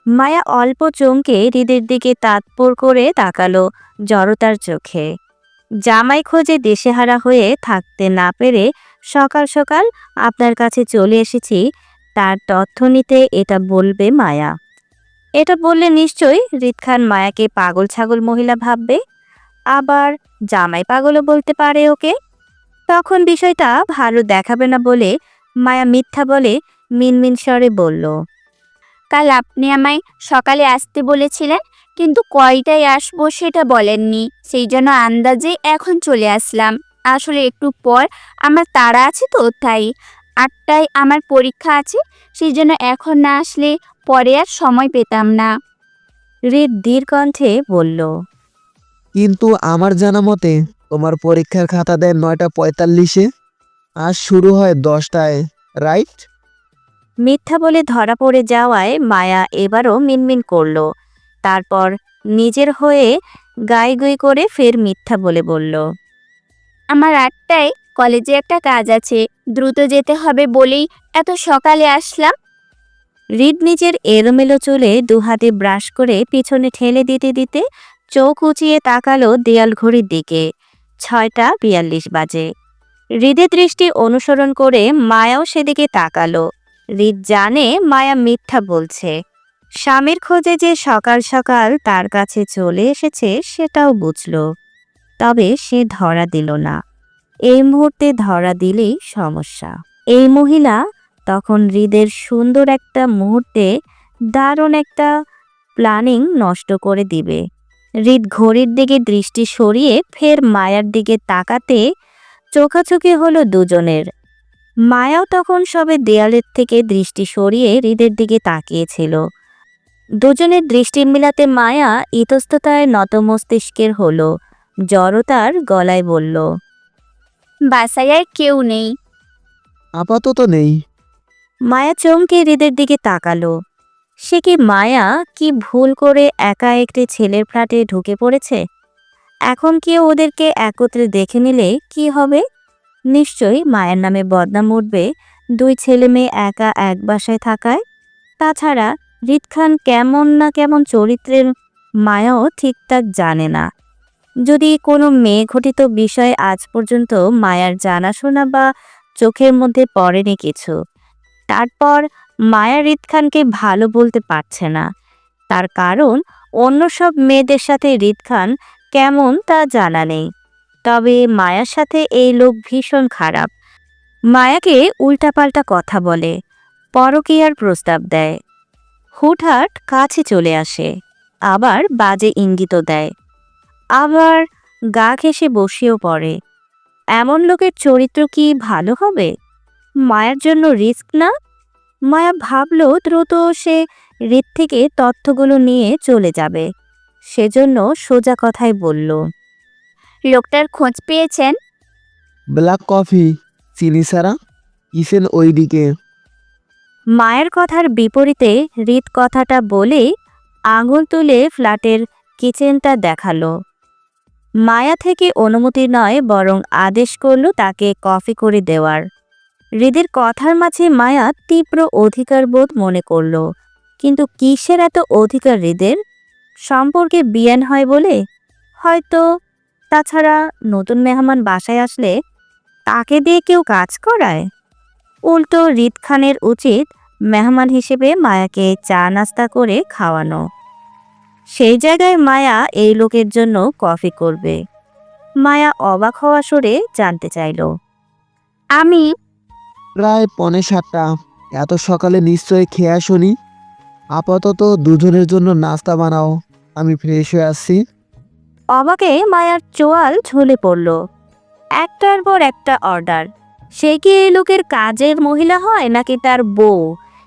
মায়া অল্প চমকে হৃদের দিকে তাৎপর করে তাকালো জড়তার চোখে। জামাই খোঁজে দেশেহারা হয়ে থাকতে না পেরে সকাল সকাল আপনার কাছে চলে এসেছি, তার তথ্য নিতে এটা বলবে মায়া। এটা বললে নিশ্চয়ই হৃদ খান মায়াকে পাগল ছাগল মহিলা ভাববে, আবার জামাই পাগলও বলতে পারে ওকে। তখন বিষয়টা ভালো দেখাবে না বলে মায়া মিথ্যা বলে মিনমিন স্বরে বলল। কাল আপনি আমায় সকালে আসতে বলেছিলেন, কিন্তু কয়টায় আসবো সেটা বলেননি। সেই জন্য আন্দাজে এখন চলে আসলাম। আসলে একটু পর আমার তাড়া আছে তো, তাই 8টায় আমার পরীক্ষা আছে, সেই জন্য এখন না আসলে পরে আর সময় পেতাম না। হৃদ ধীর কণ্ঠে বলল। কিন্তু আমার জানা মতে তোমার পরীক্ষার খাতা দেয় 9:45-এ, আজ শুরু হয় 10টায়, রাইট? মিথ্যা বলে ধরা পড়ে যাওয়ায় মায়া এবারও মিনমিন করল। তারপর নিজের হয়ে গাইগুই করে ফের মিথ্যা বলে বলল। আমার 8টায় কলেজে একটা কাজ আছে, দ্রুত যেতে হবে বলেই এত সকালে আসলাম। হৃদ নিজের এলোমেলো চুলে দুহাতে ব্রাশ করে পিছনে ঠেলে দিতে দিতে চোখ উঁচিয়ে তাকালো দেয়াল ঘড়ির দিকে। 6:42 বাজে। হৃদের দৃষ্টি অনুসরণ করে মায়াও সেদিকে তাকালো। হৃদ জানে মায়া মিথ্যা বলছে। স্বামীর খোঁজে যে সকাল সকাল তার কাছে চলে এসেছে সেটাও বুঝল, তবে সে ধরা দিল না। এই মুহূর্তে ধরা দিলেই সমস্যা। এই মহিলা তখন হৃদের সুন্দর একটা মুহূর্তে দারুণ একটা প্ল্যানিং নষ্ট করে দিবে। হৃদ ঘড়ির দিকে দৃষ্টি সরিয়ে ফের মায়ার দিকে তাকাতে চোখাচোখি হলো দুজনের। মায়াও তখন সবে দেয়ালের থেকে দৃষ্টি সরিয়ে হৃদের দিকে তাকিয়েছিল। দুজনের দৃষ্টি মিলাতে মায়া ইতস্ততায় নত মস্তিষ্কের হলো, জড়তার গলায় বলল। বাসায় আর কেউ নেই। আপাতত নেই। মায়া চমকে হৃদের দিকে তাকালো। সে কি মায়া কি ভুল করে একা একটি ছেলের ফ্ল্যাটে ঢুকে পড়েছে? এখন কেউ ওদেরকে একত্রে দেখে নিলে কি হবে? নিশ্চয়ই মায়ের নামে বদনাম উঠবে 2 ছেলে মেয়ে একা এক বাসায় থাকায়। তাছাড়া হৃদ খান কেমন না কেমন চরিত্রের মায়াও ঠিকঠাক জানে না। যদি কোনো মেয়ে ঘটিত বিষয় আজ পর্যন্ত মায়ার জানাশোনা বা চোখের মধ্যে পড়েনি কিছু, তারপর মায়া হৃদ খানকে ভালো বলতে পারছে না। তার কারণ অন্য সব মেয়েদের সাথে হৃদ খান কেমন তা জানা নেই। তবে মায়ার সাথে এই লোক ভীষণ খারাপ। মায়াকে উল্টাপাল্টা কথা বলে, পরকীয়ার প্রস্তাব দেয়, হুটহাট কাছে চলে আসে, আবার বাজে ইঙ্গিতও দেয়, আবার গা ঘেঁষে বসেও পড়ে। এমন লোকের চরিত্র কি ভালো হবে? মায়ার জন্য রিস্ক না? মায়া ভাবলো দ্রুত সে হৃদ থেকে তথ্যগুলো নিয়ে চলে যাবে। সেজন্য সোজা কথায় বলল। লোকটার খোঁজ পেয়েছেন? ব্ল্যাক কফি, চিনি ছাড়া, কিচেন ওইদিকে। মায়ের কথার বিপরীতে হৃদ কথাটা বলে আঙুল তুলে ফ্ল্যাটের কিচেনটা দেখালো। মায়া থেকে অনুমতি নয়, বরং আদেশ করল তাকে কফি করে দেওয়ার। হৃদের কথার মাঝে মায়া তীব্র অধিকার বোধ মনে করল। কিন্তু কিসের এত অধিকার হৃদের? সম্পর্কে বিয়ান হয় বলে হয়তো। তাছাড়া নতুন মেহমান বাসায় আসলে তাকে দিয়ে কেউ কাজ করায়? উল্টো হৃদ খানের উচিত মেহমান হিসেবে মায়াকে চা নাস্তা করে খাওয়ানো। সেই জায়গায় মায়া এই লোকের জন্য কফি করবে। মায়া অবাক হওয়া সুরে জানতে চাইল। আমি প্রায় 6:45। এত সকালে নিশ্চয়ই খেয়ে আসনি। আপাতত দুজনের জন্য নাস্তা বানাও, আমি ফ্রেশ হয়ে আসছি। অবাকে মায়ার চোয়াল ঝুলে পড়ল। একটার পর একটা অর্ডার। সে কি এই লোকের কাজের মহিলা হয় নাকি তার বউ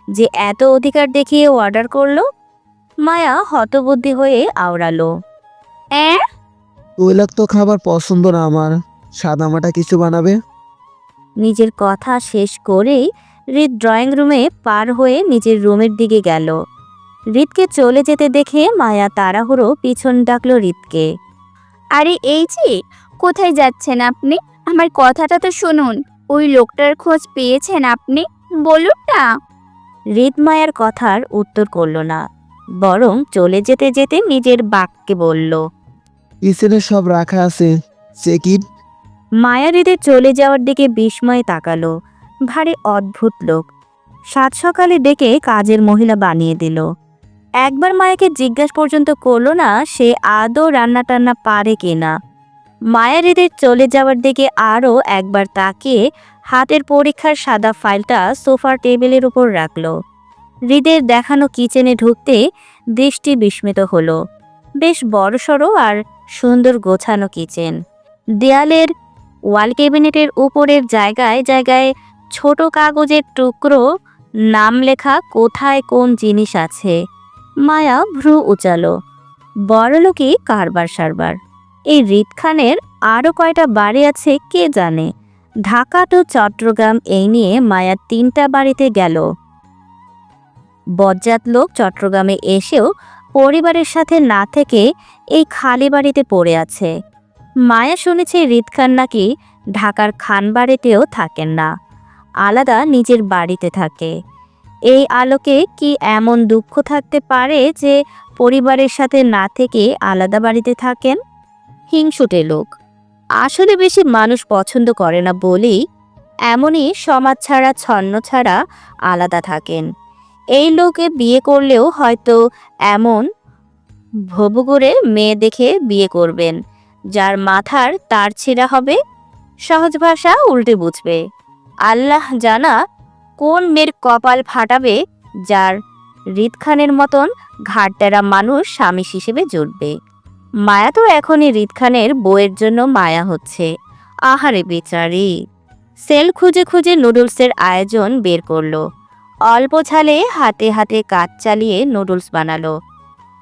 যে এত অধিকার দেখিয়ে অর্ডার করলো? মায়া হতবুদ্ধি হয়ে আওড়ালো। তৈলাক্ত খাবার পছন্দ না আমার, সাদামাটা কিছু বানাবে। নিজের কথা শেষ করেই হৃদ ড্রয়িং রুমে পার হয়ে নিজের রুমের দিকে গেল। হৃদকে চলে যেতে দেখে মায়া তাড়াহুড়ো পিছন ডাকলো হৃদকে। আরে এই যে, কোথায় যাচ্ছেন আপনি? আমার কথাটা তো শুনুন। ওই লোকটার খোঁজ পেয়েছেন আপনি? বলুন না। হৃদ মায়ার কথার উত্তর করল না, বরং চলে যেতে যেতে নিজের বাক্যে বলল। কিচেনে সব রাখা আছে, চেক ইট। মায়া হৃদের চলে যাওয়ার দিকে বিস্ময়ে তাকালো। ভারী অদ্ভুত লোক, সাত সকালে ডেকে কাজের মহিলা বানিয়ে দিল। একবার মায়াকে জিজ্ঞাসা পর্যন্ত করলো না সে আদৌ রান্না টান্না পারে কিনা। মায়া হৃদের চলে যাওয়ার দিকে আরও একবার তাকিয়ে হাতের পরীক্ষার সাদা ফাইলটা সোফার টেবিলের উপর রাখল। হৃদের দেখানো কিচেনে ঢুকতে দৃষ্টি বিস্মিত হলো। বেশ বড়সড় আর সুন্দর গোছানো কিচেন। দেয়ালের ওয়াল ক্যাবিনেটের উপরের জায়গায় জায়গায় ছোট কাগজের টুকরো, নাম লেখা কোথায় কোন জিনিস আছে। মায়া ভ্রু উচালো। বড়লোকই কারবার সারবার। এই হৃদ খানের আরও কয়টা বাড়ি আছে কে জানে। ঢাকা তো চট্টগ্রাম এই নিয়ে মায়া 3টা বাড়িতে গেল। বজ্জাত লোক চট্টগ্রামে এসেও পরিবারের সাথে না থেকে এই খালি বাড়িতে পড়ে আছে। মায়া শুনেছে হৃদ খান নাকি ঢাকার খান বাড়িতেও থাকেন না, আলাদা নিজের বাড়িতে থাকে। এই আলোকে কি এমন দুঃখ থাকতে পারে যে পরিবারের সাথে না থেকে আলাদা বাড়িতে থাকেন? হিংসুটে লোক। আসলে বেশি মানুষ পছন্দ করে না বলেই এমনই সমাজ ছাড়া ছন্ন ছাড়া আলাদা থাকেন। এই লোকে বিয়ে করলেও হয়তো এমন ভবঘুরে মেয়ে দেখে বিয়ে করবেন যার মাথার তার ছিঁড়া হবে। সহজ ভাষা উল্টে বুঝবে। আল্লাহ জানা কোন মেয়ের কপাল ফাটাবে যার হৃদ খানের মতন ঘাটতেরা মানুষ স্বামী হিসেবে জুটবে। মায়া তো এখনই হৃদ খানের বউয়ের জন্য মায়া হচ্ছে। আহারে বেচারি। সেল খুঁজে খুঁজে নুডলসের আয়োজন বের করলো। অল্প ঝালে হাতে হাতে কাজ চালিয়ে নুডলস বানালো।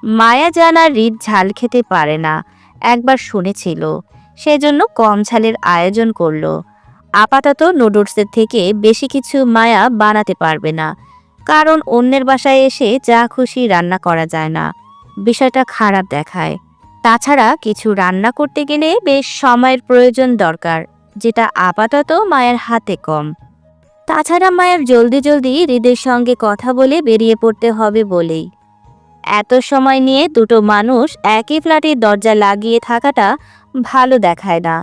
মায়া জানা হৃদ ঝাল খেতে পারে না, একবার শুনেছিল, সেজন্য কম ঝালের আয়োজন করলো। আপাতত নুডলসের থেকে বেশি কিছু মায়া বানাতে পারবে না, কারণ অন্যের বাসায় এসে যা খুশি রান্না করা যায় না, বিষয়টা খারাপ দেখায়। তাছাড়া কিছু রান্না করতে গেলে বেশ সময়ের প্রয়োজন দরকার, যেটা আপাতত মায়ের হাতে কম। তাছাড়া মায়ের জলদি জলদি হৃদের সঙ্গে কথা বলে বেরিয়ে পড়তে হবে বলেই। এত সময় নিয়ে দুটো মানুষ একই ফ্ল্যাটে দরজা লাগিয়ে থাকাটা ভালো দেখায় না।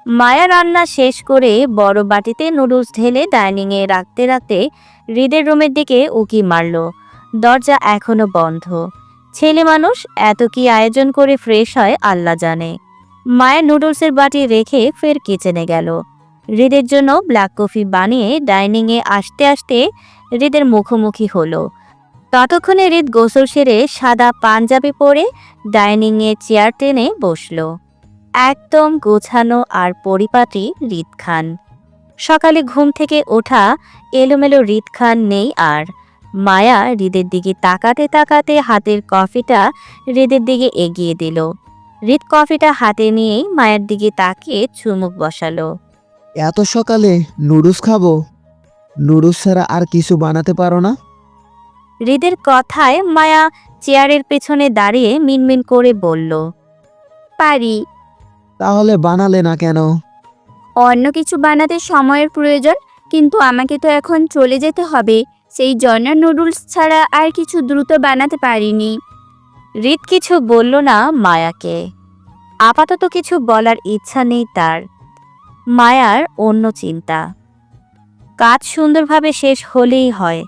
মায়া রান্না শেষ করে বড় বাটিতে নুডলস ঢেলে ডাইনিংয়ে রাখতে রাখতে হৃদের রুমের দিকে উকি মারল। দরজা এখনো বন্ধ। ছেলে মানুষ এত কি আয়োজন করে ফ্রেশ হয় আল্লাহ জানে। মায়ের নুডলসের বাটি রেখে ফের কিচেনে গেল। হৃদের জন্য ব্ল্যাক কফি বানিয়ে ডাইনিংয়ে আসতে আসতে হৃদের মুখোমুখি হলো। ততক্ষণে হৃদ গোসল সেরে সাদা পাঞ্জাবি পরে ডাইনিংয়ে চেয়ার টেনে বসল। একদম গোছানো আর পরিপাটি হৃদ খান। সকালে ঘুম থেকে ওঠা এলোমেলো হৃদ খান নেই আর। মায়া হৃদের দিকে তাকাতে তাকাতে হাতের কফিটা হৃদের দিকে এগিয়ে দিল। হৃদ কফিটা হাতে নিয়েই মায়ের দিকে তাকিয়ে চুমুক বসালো। এত সকালে নুডলস খাবো? নুডলস ছাড়া আর কিছু বানাতে পারো না? হৃদের কথায় মায়া চেয়ারের পেছনে দাঁড়িয়ে মিনমিন করে বলল, পারি। তাহলে বানালে না কেন? অন্য কিছু বানাতে সময়ের প্রয়োজন, কিন্তু আমাকে তো এখন চলে যেতে হবে, সেই জন্য নুডলস ছাড়া আর কিছু দ্রুত বানাতে পারিনি। হৃদ কিছু বলল না মায়াকে। আপাতত কিছু বলার ইচ্ছা নেই তার। মায়ার অন্য চিন্তা। কাজ সুন্দরভাবে শেষ হলেই হয়।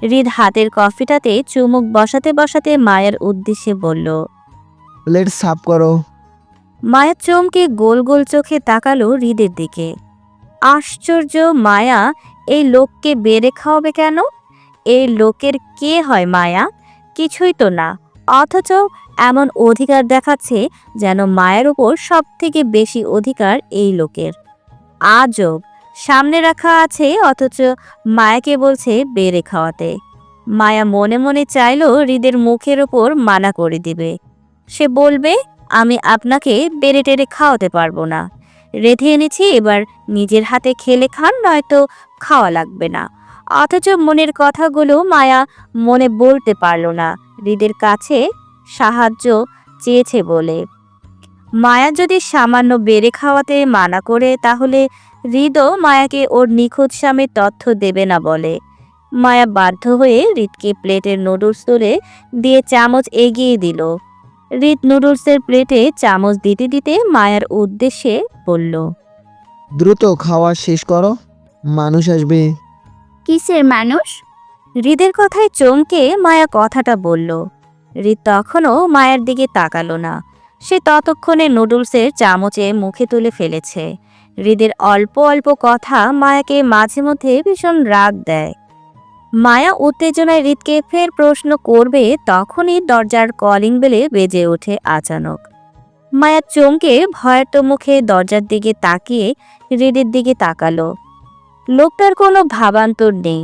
হৃদ হাতের কফিটাতে চুমুক বসাতে বসাতে মায়ের উদ্দেশ্যে বলল, প্লেট সাফ করো। মায়া চমকে গোল গোল চোখে তাকালো হৃদের দিকে। আশ্চর্য, মায়া এই লোককে বেড়ে খাওয়াবে কেন? এই লোকের কে হয় মায়া? কিছুই তো না, অথচ এমন অধিকার দেখাচ্ছে যেন মায়ের উপর সব থেকে বেশি অধিকার এই লোকের। আজব, সামনে রাখা আছে অথচ মায়াকে বলছে বেড়ে খাওয়াতে। মায়া মনে মনে চাইল হৃদের মুখের ওপর মানা করে দিবে। সে বলবে, আমি আপনাকে বেড়ে টেড়ে খাওয়াতে পারবো না, রেঁধে এনেছি, এবার নিজের হাতে খেলে খান, নয়তো খাওয়া লাগবে না। অথচ মনের কথাগুলো মায়া মনে বলতে পারল না হৃদের কাছে সাহায্য চেয়েছে বলে। মায়া যদি সামান্য বেড়ে খাওয়াতে মানা করে, তাহলে হৃদও মায়াকে ওর নিখোঁজ স্বামীর তথ্য দেবে না বলে। মায়া বাধ্য হয়ে হৃদকে প্লেটের নুডলস তুলে দিয়ে চামচ এগিয়ে দিল। হৃদ নুডলসের প্লেটে চামচ দিতে দিতে মায়ার উদ্দেশ্যে বলল, দ্রুত খাওয়া শেষ করো, মানুষ আসবে। কিসের মানুষ? হৃদের কথায় চমকে মায়া কথাটা বলল। হৃদ তখনও মায়ের দিকে তাকালো না। সে ততক্ষণে নুডলসের চামচে মুখে তুলে ফেলেছে। হৃদের অল্প অল্প কথা মায়াকে মাঝে মধ্যে ভীষণ রাগ দেয়। মায়া উত্তেজনায় হৃদকে ফের প্রশ্ন করবে, তখনই দরজার কলিং বেলে বেজে ওঠে আচানক। মায়া চমকে ভয়ার্ত মুখে দরজার দিকে তাকিয়ে হৃদের দিকে তাকালো। লোকটার কোনো ভাবান্তর নেই,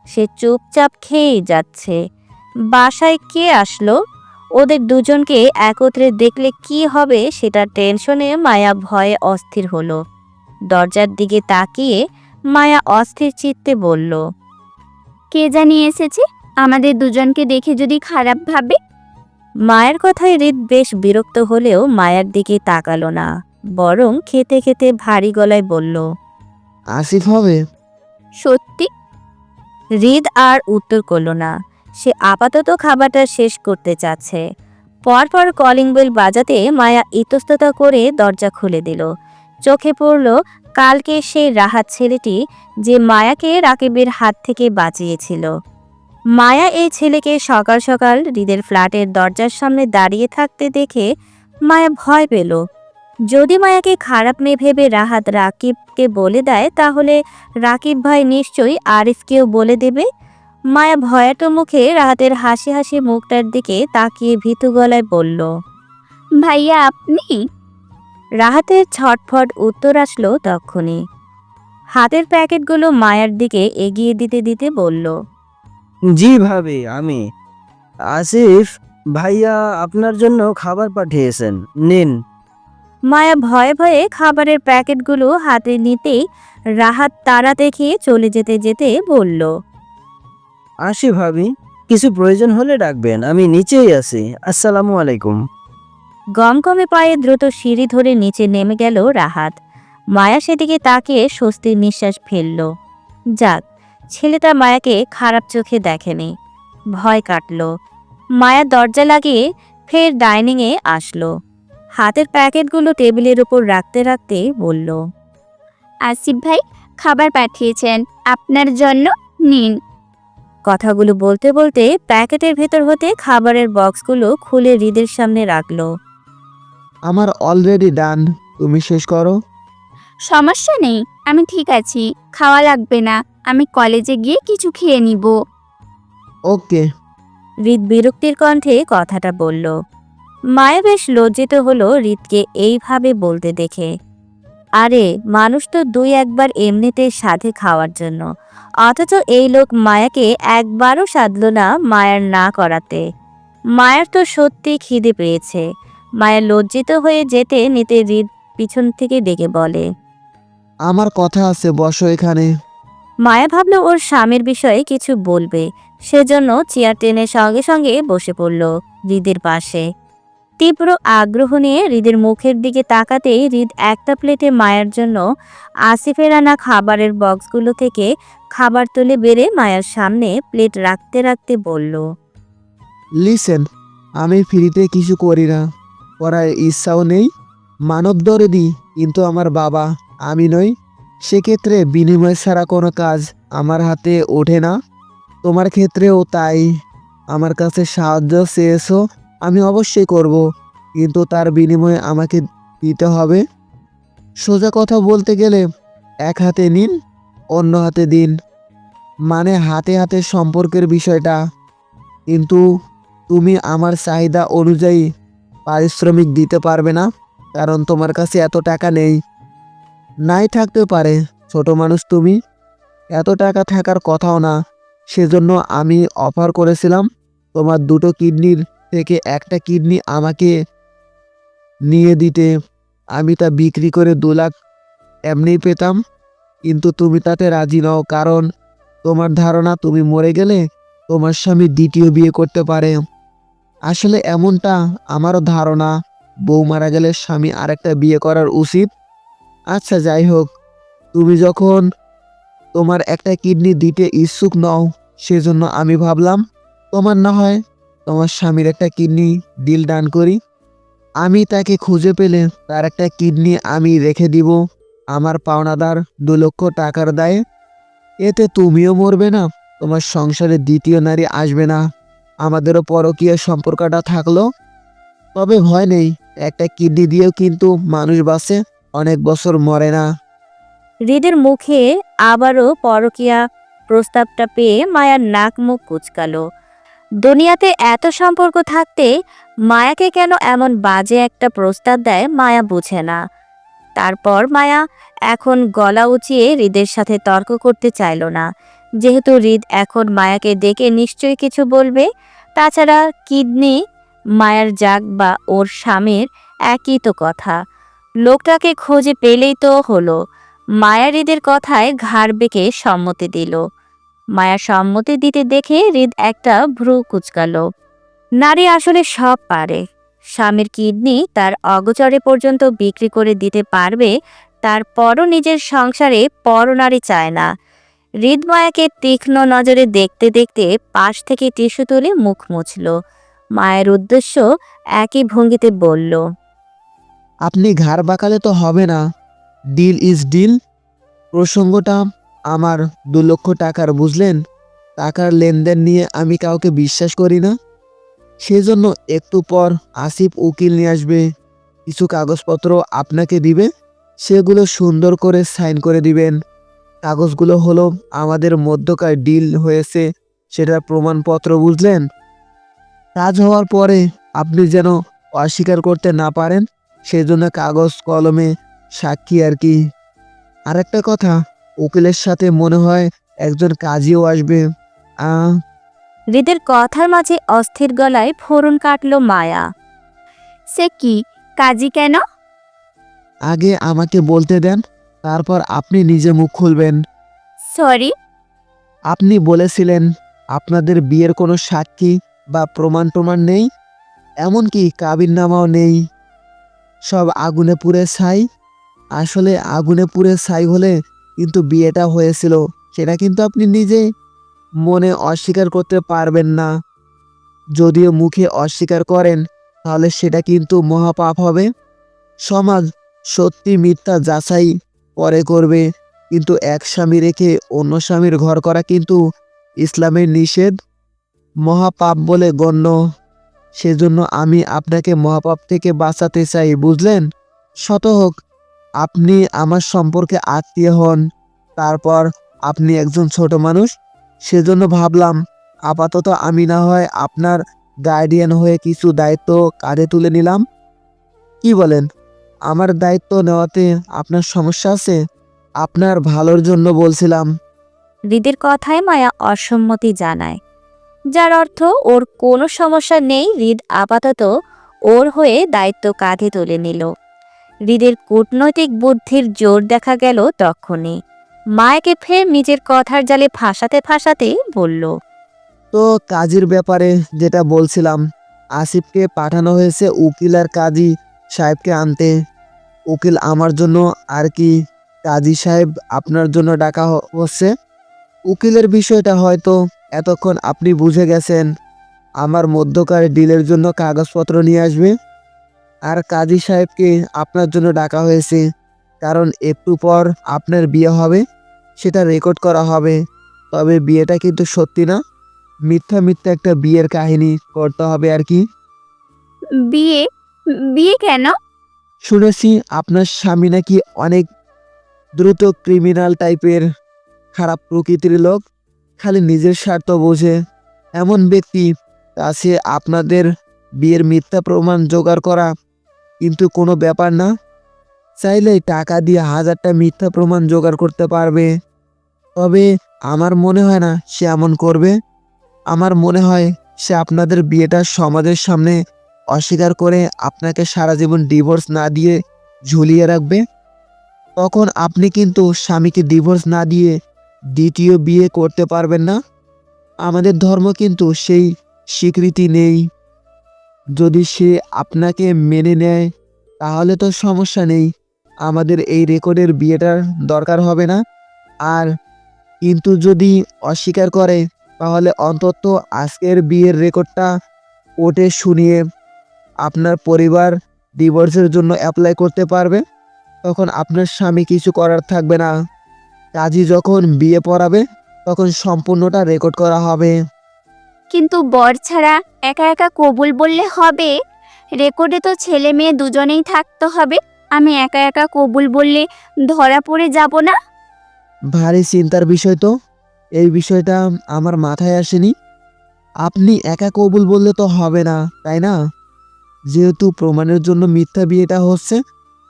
সে চুপচাপ খেয়েই যাচ্ছে। বাসায় কে আসলো? ওদের দুজনকে একত্রে দেখলে কি হবে সেটা টেনশনে মায়া ভয়ে অস্থির হলো। দরজার দিকে তাকিয়ে মায়া অস্থির চিত্তে বলল, কে জানি এসেছে, আমাদের দুজনকে দেখে যদি খারাপ ভাবে। মায়ের কথায় হৃদ বেশ বিরক্ত হলেও মায়ার দিকে তাকালো না, বরং খেতে খেতে ভারী গলায় বলল, আসিফ হবে। সত্যি? হৃদ আর উত্তর করল না। সে আপাতত খাবারটা শেষ করতে চাচ্ছে। পরপর কলিং বেল বাজাতে মায়া ইতস্ততা করে দরজা খুলে দিল। চোখে পড়ল কালকে সেই রাহাত ছেলেটি যে মায়াকে রাকিবের হাত থেকে বাঁচিয়েছিল। মায়া এই ছেলেকে সকাল সকাল হৃদের ফ্ল্যাটের দরজার সামনে দাঁড়িয়ে থাকতে দেখে মায়া ভয় পেল। যদি মায়াকে খারাপ মেয়ে ভেবে রাহাত রাকিবকে বলে দেয়, তাহলে রাকিব ভাই নিশ্চয়ই আরিফকেও বলে দেবে। মায়া ভয়াত মুখে রাহাতের হাসি হাসি মুখটার দিকে তাকিয়ে ভীতু গলায় বলল, ভাইয়া আপনি? রাহাতের ছটফট উত্তর আসলো তক্ষুনি। হাতের প্যাকেটগুলো মায়ার দিকে এগিয়ে দিতে দিতে বলল, জি ভাবি, আমি আসিফ ভাইয়া আপনার জন্য খাবার পাঠিয়েছেন, নিন। মায়া ভয়ে ভয়ে খাবারের প্যাকেটগুলো হাতে নিতেই রাহাত তাড়া দেখিয়ে চলে যেতে যেতে বলল, আসি ভাবি, কিছু প্রয়োজন হলে ডাকবেন, আমি নিচেই আছি। আসসালামু আলাইকুম। গমগমে পায়ে দ্রুত সিঁড়ি ধরে নিচে নেমে গেল রাহাত। মায়া সেদিকে তাকিয়ে স্বস্তির নিঃশ্বাস ফেলল। যাক, ছেলেটা মায়াকে খারাপ চোখে দেখেনি। ভয় কাটল। মায়া দরজা লাগিয়ে ফের ডাইনিংয়ে আসলো। হাতের প্যাকেটগুলো টেবিলের উপর রাখতে রাখতে বলল, আসিফ ভাই খাবার পাঠিয়েছেন আপনার জন্য, নিন। কথাগুলো বলতে বলতে প্যাকেটের ভেতর হতে খাবারের বক্সগুলো খুলে হৃদের সামনে রাখলো। আমার অলরেডি ডান, তুমি শেষ করো। সমস্যা নেই, আমি ঠিক আছি, খাওয়া লাগবে না, আমি কলেজে গিয়ে কিছু খেয়ে নিব। ওকে। হৃদ বিরক্তির কণ্ঠে কথাটা বলল। মায়া বেশ লজ্জিত হলো হৃদকে এইভাবে বলতে দেখে। আরে, মানুষ তো দুই একবার এমনিতে সাথে খাওয়ার জন্য, অথচ এই লোক মায়াকে একবারও সাধল না মায়ার না করাতে। মায়ার তো সত্যি খিদে পেয়েছে। মায়া লজ্জিত হয়ে যেতে নিতে হৃদ পিছন থেকে ডেকে বলে, আমার কথা আছে, বসো এখানে। মায়া ভাবল ওর স্বামীর বিষয়ে কিছু বলবে, সেজন্য চেয়ার টেনে সঙ্গে সঙ্গে বসে পড়ল হৃদের পাশে। তীব্র আগ্রহ নিয়ে হৃদের মুখের দিকে তাকাতেই হৃদ একটা প্লেটে মায়ের জন্য আসিফের আনা খাবারের বক্সগুলো থেকে খাবার তুলে বেড়ে মায়ের সামনে প্লেট রাখতে রাখতে বলল, লিসেন, আমি ফ্রিতে কিছু করি না, করার ইচ্ছাও নেই। মানব দরদি কিন্তু আমার বাবা, আমি নই। সেক্ষেত্রে বিনিময় ছাড়া কোনো কাজ আমার হাতে ওঠে না। তোমার ক্ষেত্রেও তাই। আমার কাছে সাহায্য চেয়েছো, আমি অবশ্যই করব, কিন্তু তার বিনিময়ে আমাকে দিতে হবে। সোজা কথা বলতে গেলে এক হাতে নিন, অন্য হাতে দিন, মানে হাতে হাতে সম্পর্কের বিষয়টা। কিন্তু তুমি আমার চাহিদা অনুযায়ী পারিশ্রমিক দিতে পারবে না, কারণ তোমার কাছে এত টাকা নেই। নাই থাকতে পারে, ছোট মানুষ তুমি, এত টাকা থাকার কথাও না। সেজন্য আমি অফার করেছিলাম তোমার দুটো কিডনির থেকে একটা কিডনি আমাকে নিয়ে দিতে। আমি তা বিক্রি করে 2 লাখ এমনিই পেতাম, কিন্তু তুমি তাতে রাজি নও, কারণ তোমার ধারণা তুমি মরে গেলে তোমার স্বামী দ্বিতীয় বিয়ে করতে পারে। আসলে এমনটা আমারও ধারণা, বউ মারা গেলে স্বামী আরেকটা বিয়ে করার উচিত। আচ্ছা যাই হোক, তুমি যখন তোমার একটা কিডনি দিতে ইচ্ছুক নও, সেজন্য আমি ভাবলাম তোমার না হয় তোমার স্বামীর একটা কিডনি ডিল ডান করি। আমি তাকে খুঁজে পেলে তার একটা কিডনি আমি রেখে দিব আমার পাওনাদার 2 লক্ষ টাকার দায়ে। এতে তুমিও মরবে না, তোমার সংসারে দ্বিতীয় নারী আসবে না, আমাদেরও পরকীয় সম্পর্কটা থাকলো। তবে ভয় নেই, একটা কিডনি দিয়েও কিন্তু মানুষ বাঁচে, অনেক বছর মরে না। হৃদের মুখে আবারও পরকীয়া প্রস্তাবটা পেয়ে মায়ার নাক মুখ কুঁচকালো। দুনিয়াতে এত সম্পর্ক থাকতে মায়াকে কেন এমন বাজে একটা প্রস্তাব দেয় মায়া বুঝে না। তারপর মায়া এখন গলা উঁচিয়ে হৃদের সাথে তর্ক করতে চাইল না, যেহেতু হৃদ এখন মায়াকে ডেকে নিশ্চয়ই কিছু বলবে। তাছাড়া কিডনি মায়ার যাক বা ওর স্বামীর একই তো কথা, লোকটাকে খোঁজে পেলেই তো হলো। মায়া হৃদের কথায় ঘাড় বেঁকে সম্মতি দিল। মায়া সম্মতি দিতে দেখে হৃদ একটা ভ্রু কুঁচকালো। নারী আসলে সব পারে। স্বামীর কিডনি তার অগোচরে পর্যন্ত বিক্রি করে দিতে পারবে, তারপরও নিজের সংসারে পরনারী চায় না। হৃদ মায়াকে তীক্ষ্ণ নজরে দেখতে দেখতে পাশ থেকে টিস্যু তুলে মুখ মুছল। মায়ের উদ্দেশ্য একই ভঙ্গিতে বলল, আপনি ঘাড় বাঁকালে তো হবে না, ডিল ইজ ডিল। প্রসঙ্গটা আমার 2 লক্ষ টাকার, বুঝলেন? টাকার লেনদেন নিয়ে আমি কাউকে বিশ্বাস করি না। সেজন্য একটু পর আসিফ উকিল নিয়ে আসবে, কিছু কাগজপত্র আপনাকে দিবে, সেগুলো সুন্দর করে সাইন করে দিবেন। কাগজগুলো হলো আমাদের মধ্যকার ডিল হয়েছে সেটার প্রমাণপত্র, বুঝলেন? কাজ হওয়ার পরে আপনি যেন অস্বীকার করতে না পারেন, সেজন্য কাগজ কলমে সাক্ষী আর কি। আরেকটা কথা, উকিলের সাথে মনে হয় একজন কাজীও আসবে। হৃদের কথার মাঝে অস্থির গলায় ফোড়ন কাটল মায়া। সে কি, কাজী কেন? আগে আমাকে বলতে দেন, তারপর আপনি নিজে মুখ খুলবেন। সরি। আপনি বলেছিলেন আপনাদের বিয়ের কোনো সাক্ষী বা প্রমাণ নেই, এমনকি কাবিননামাও নেই, সব আগুনে পুড়ে ছাই। আসলে আগুনে পুড়ে ছাই হলে কিন্তু বিয়েটা হয়েছিল, সেটা কিন্তু আপনি নিজে মনে অস্বীকার করতে পারবেন না। যদিও মুখে অস্বীকার করেন, তাহলে সেটা কিন্তু মহাপাপ হবে। সমাজ সত্যি মিথ্যা যাচাই পরে করবে, কিন্তু এক স্বামী রেখে অন্য স্বামীর ঘর করা কিন্তু ইসলামের নিষেধ, মহাপাপ বলে গণ্য। সেজন্য আমি আপনাকে মহাপাপ থেকে বাঁচাতে চাই, বুঝলেন? শত হোক আপনি আমার সম্পর্কে আত্মীয় হন, তারপর আপনি একজন ছোট মানুষ, সেজন্য ভাবলাম আপাতত আমি না হয় আপনার গার্ডিয়ান হয়ে কিছু দায়িত্ব কাঁধে তুলে নিলাম। কি বলেন? আমার দায়িত্ব নেওয়াতে আপনার সমস্যা আছে? আপনার ভালোর জন্য বলছিলাম। হৃদের কথায় মায়া অসম্মতি জানায়, যার অর্থ ওর কোনো সমস্যা নেই। হৃদ আপাতত ওর হয়ে দায়িত্ব কাঁধে তুলে নিল। হৃদের কূটনৈতিক বুদ্ধির জোর দেখা গেল তখনই। মায়াকে ফের নিজের কথার জালে ফাঁসাতে ফাঁসাতে বলল, তো কাজীর ব্যাপারে যেটা বলছিলাম, আসিফকে পাঠানো হয়েছে উকিল আর কাজী সাহেবকে আনতে। উকিল আমার জন্য আর কি, কাজী সাহেব আপনার জন্য ডাকা হচ্ছে। উকিলের বিষয়টা হয়তো এতক্ষণ আপনি বুঝে গেছেন, আমার মধ্যকার ডিলের জন্য কাগজপত্র নিয়ে আসবে। আর কাজী সাহেবকে আপনার জন্য ডাকা হয়েছে, কারণ একটু পর আপনার বিয়ে হবে, সেটা রেকর্ড করা হবে। তবে বিয়েটা কিন্তু সত্যি না, মিথ্যা মিথ্যা একটা বিয়ের কাহিনী করতে হবে আর কি। বিয়ে? বিয়ে কেন? শুনেছি আপনার স্বামী নাকি অনেক দ্রুত ক্রিমিনাল টাইপের, খারাপ প্রকৃতির লোক, খালি নিজের স্বার্থ বোঝে। এমন ব্যক্তি কাছে আপনাদের বিয়ের মিথ্যা প্রমাণ জোগাড় করা কিন্তু কোনো ব্যাপার না। চাইলেই টাকা দিয়ে 1000টা মিথ্যা প্রমাণ জোগাড় করতে পারবে। তবে আমার মনে হয় না সে এমন করবে। আমার মনে হয় সে আপনাদের বিয়েটা সমাজের সামনে অস্বীকার করে আপনাকে সারা জীবন ডিভোর্স না দিয়ে ঝুলিয়ে রাখবে। তখন আপনি কিন্তু স্বামীকে ডিভোর্স না দিয়ে দ্বিতীয় বিয়ে করতে পারবেন না। আমাদের ধর্ম কিন্তু সেই স্বীকৃতি নেই। যদি সে আপনাকে মেনে নেয় তাহলে তো সমস্যা নেই, আমাদের এই রেকর্ডের বিয়েটার দরকার হবে না। আর কিন্তু যদি অস্বীকার করে তাহলে অন্তত আজকের বিয়ের রেকর্ডটা কোর্টে শুনিয়ে আপনার পরিবার ডিভোর্সের জন্য অ্যাপ্লাই করতে পারবে। তখন আপনার স্বামী কিছু করার থাকবে না। কাজী যখন বিয়ে পড়াবে তখন সম্পূর্ণটা রেকর্ড করা হবে। কিন্তু বর ছাড়া একা একা কবুল বললে হবে? রেকর্ডে তো ছেলে মেয়ে দুজনেই থাকতে হবে। আমি একা একা কবুল বললে ধরা পড়ে যাব না? ভারী চিন্তার বিষয় তো। এই বিষয়টা আমার মাথায় আসেনি। আপনি একা কবুল বললে তো হবে না, তাই না? যেহেতু প্রমাণের জন্য মিথ্যা বিয়েটা হচ্ছে,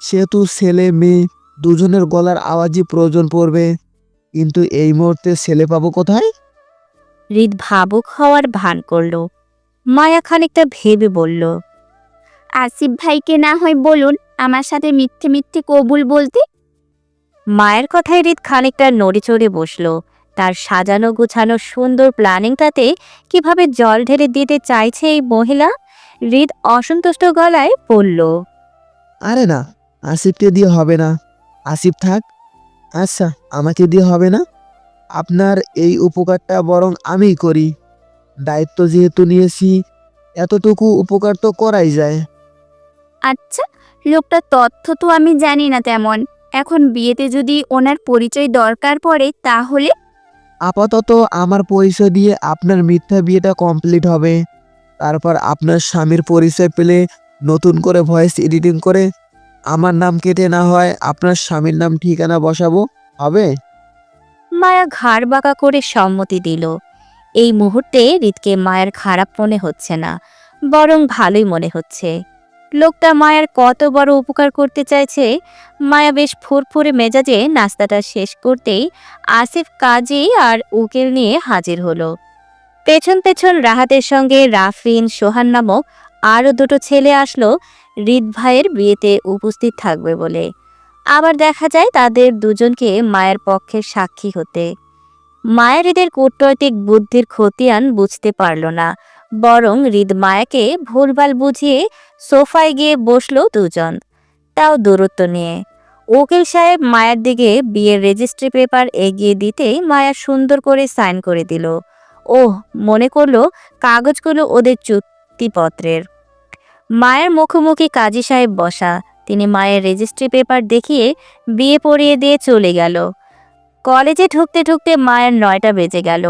সেহেতু ছেলে মেয়ে দুজনের গলার আওয়াজই প্রয়োজন পড়বে। কিন্তু এই মুহূর্তে ছেলে পাবো কোথায়? হৃদ ভাবুক হওয়ার ভান করল। মায়া খানিকটা ভেবে বলল, আসিফ ভাইকে না হয় বলুন আমার সাথে মিথ্যে মিথ্যে কবুল বলতে। মায়ের কথায় হৃদ খানিকটা নড়েচড়ে বসল। তার সাজানো গুছানো সুন্দর প্ল্যানিংটাতে কিভাবে জল ঢেলে দিতে চাইছে এই মহিলা। হৃদ অসন্তুষ্ট গলায় বলল, আরে না, আসিফকে দিয়ে হবে না। আসিফ থাক। আচ্ছা, আমাকে দিয়ে হবে না। আপনার এই উপকারটা বরং আমিই করি। দায়িত্ব যেহেতু নিয়েছি, এতটুকু উপকার তো করাই যায়। আচ্ছা, লোকটার তথ্য তো আমি জানি না তেমন। এখন বিয়েতে যদি ওনার পরিচয় দরকার পড়ে তাহলে? আপাতত আমার পরিচয় দিয়ে আপনার মিথ্যা বিয়েটা কমপ্লিট হবে। তারপর আপনার স্বামীর পরিচয় পেলে নতুন করে ভয়েস এডিটিং করে আমার নাম কেটে না হয় আপনার স্বামীর নাম ঠিকানা বসাবো, হবে? মায়া ঘাড় বাঁকা করে সম্মতি দিল। এই মুহূর্তে হৃদকে মায়ের খারাপ মনে হচ্ছে না, বরং ভালোই মনে হচ্ছে। লোকটা মায়ার কত বড় উপকার করতে চাইছে। মায়া বেশ ফুরফুরে মেজাজে নাস্তাটা শেষ করতেই আসিফ কাজী আর উকিল নিয়ে হাজির হলো। পেছন পেছন রাহাতের সঙ্গে রাফিন, সোহান নামক আরও দুটো ছেলে আসলো হৃদ ভাইয়ের বিয়েতে উপস্থিত থাকবে বলে। আবার দেখা যায় তাদের দুজনকে মায়ের পক্ষে সাক্ষী হতে। মায়ের হৃদের কূটনৈতিক বুদ্ধির খতিয়ান বুঝতে পারল না, বরং হৃদ মায়াকে ভুলভাল বুঝিয়ে সোফায় গিয়ে বসলো দুজন, তাও দূরত্ব নিয়ে। উকিল সাহেব মায়ের দিকে বিয়ের রেজিস্ট্রি পেপার এগিয়ে দিতেই মায়া সুন্দর করে সাইন করে দিল। ওহ, মনে করলো কাগজগুলো ওদের চুক্তিপত্রের। মায়ের মুখোমুখি কাজী সাহেব বসা। তিনি মায়ের রেজিস্ট্রি পেপার দেখিয়ে বিয়ে পড়িয়ে দিয়ে চলে গেল। কলেজে ঢুকতে ঢুকতে মায়ের 9টা বেজে গেল।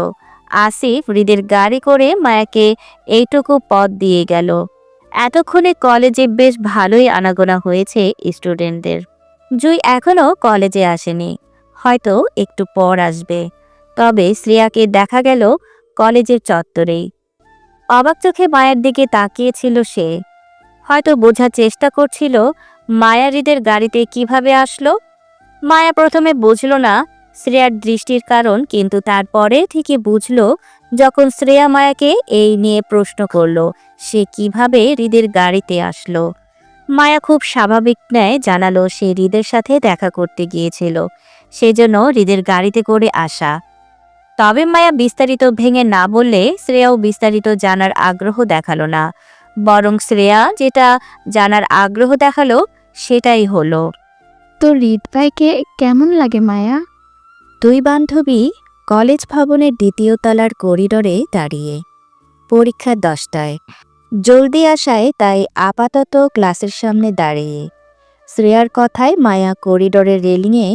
আসিফ হৃদের গাড়ি করে মায়াকে এইটুকু পথ দিয়ে গেল। এতক্ষণে কলেজে বেশ ভালোই আনাগোনা হয়েছে স্টুডেন্টদের। জুই এখনো কলেজে আসেনি, হয়তো একটু পর আসবে। তবে শ্রেয়াকে দেখা গেল কলেজের চত্বরেই। অবাক চোখে মায়ের দিকে তাকিয়েছিল সে। হয়তো বোঝার চেষ্টা করছিল মায়া হৃদের গাড়িতে কিভাবে আসলো। মায়া প্রথমে বুঝল না শ্রেয়ার দৃষ্টির কারণ, কিন্তু তারপরে ঠিকই বুঝল যখন শ্রেয়া মায়াকে এই নিয়ে প্রশ্ন করল সে কিভাবে হৃদের গাড়িতে আসলো। মায়া খুব স্বাভাবিক ন্যায় জানালো সে হৃদের সাথে দেখা করতে গিয়েছিল, সেজন্য হৃদের গাড়িতে করে আসা। তবে মায়া বিস্তারিত ভেঙে না বললে শ্রেয়াও বিস্তারিত জানার আগ্রহ দেখালো না, বরং শ্রেয়া যেটা জানার আগ্রহ দেখালো সেটাই হলো। তো হৃদ ভাইকে কেমন লাগে মায়া? দুই বান্ধবী কলেজ ভবনের 2য় তলার করিডোরে দাঁড়িয়ে। পরীক্ষা 10টায়, জলদি আসায় তাই আপাতত ক্লাসের সামনে দাঁড়িয়ে। শ্রেয়ার কথায় মায়া করিডোরের রেলিংয়ে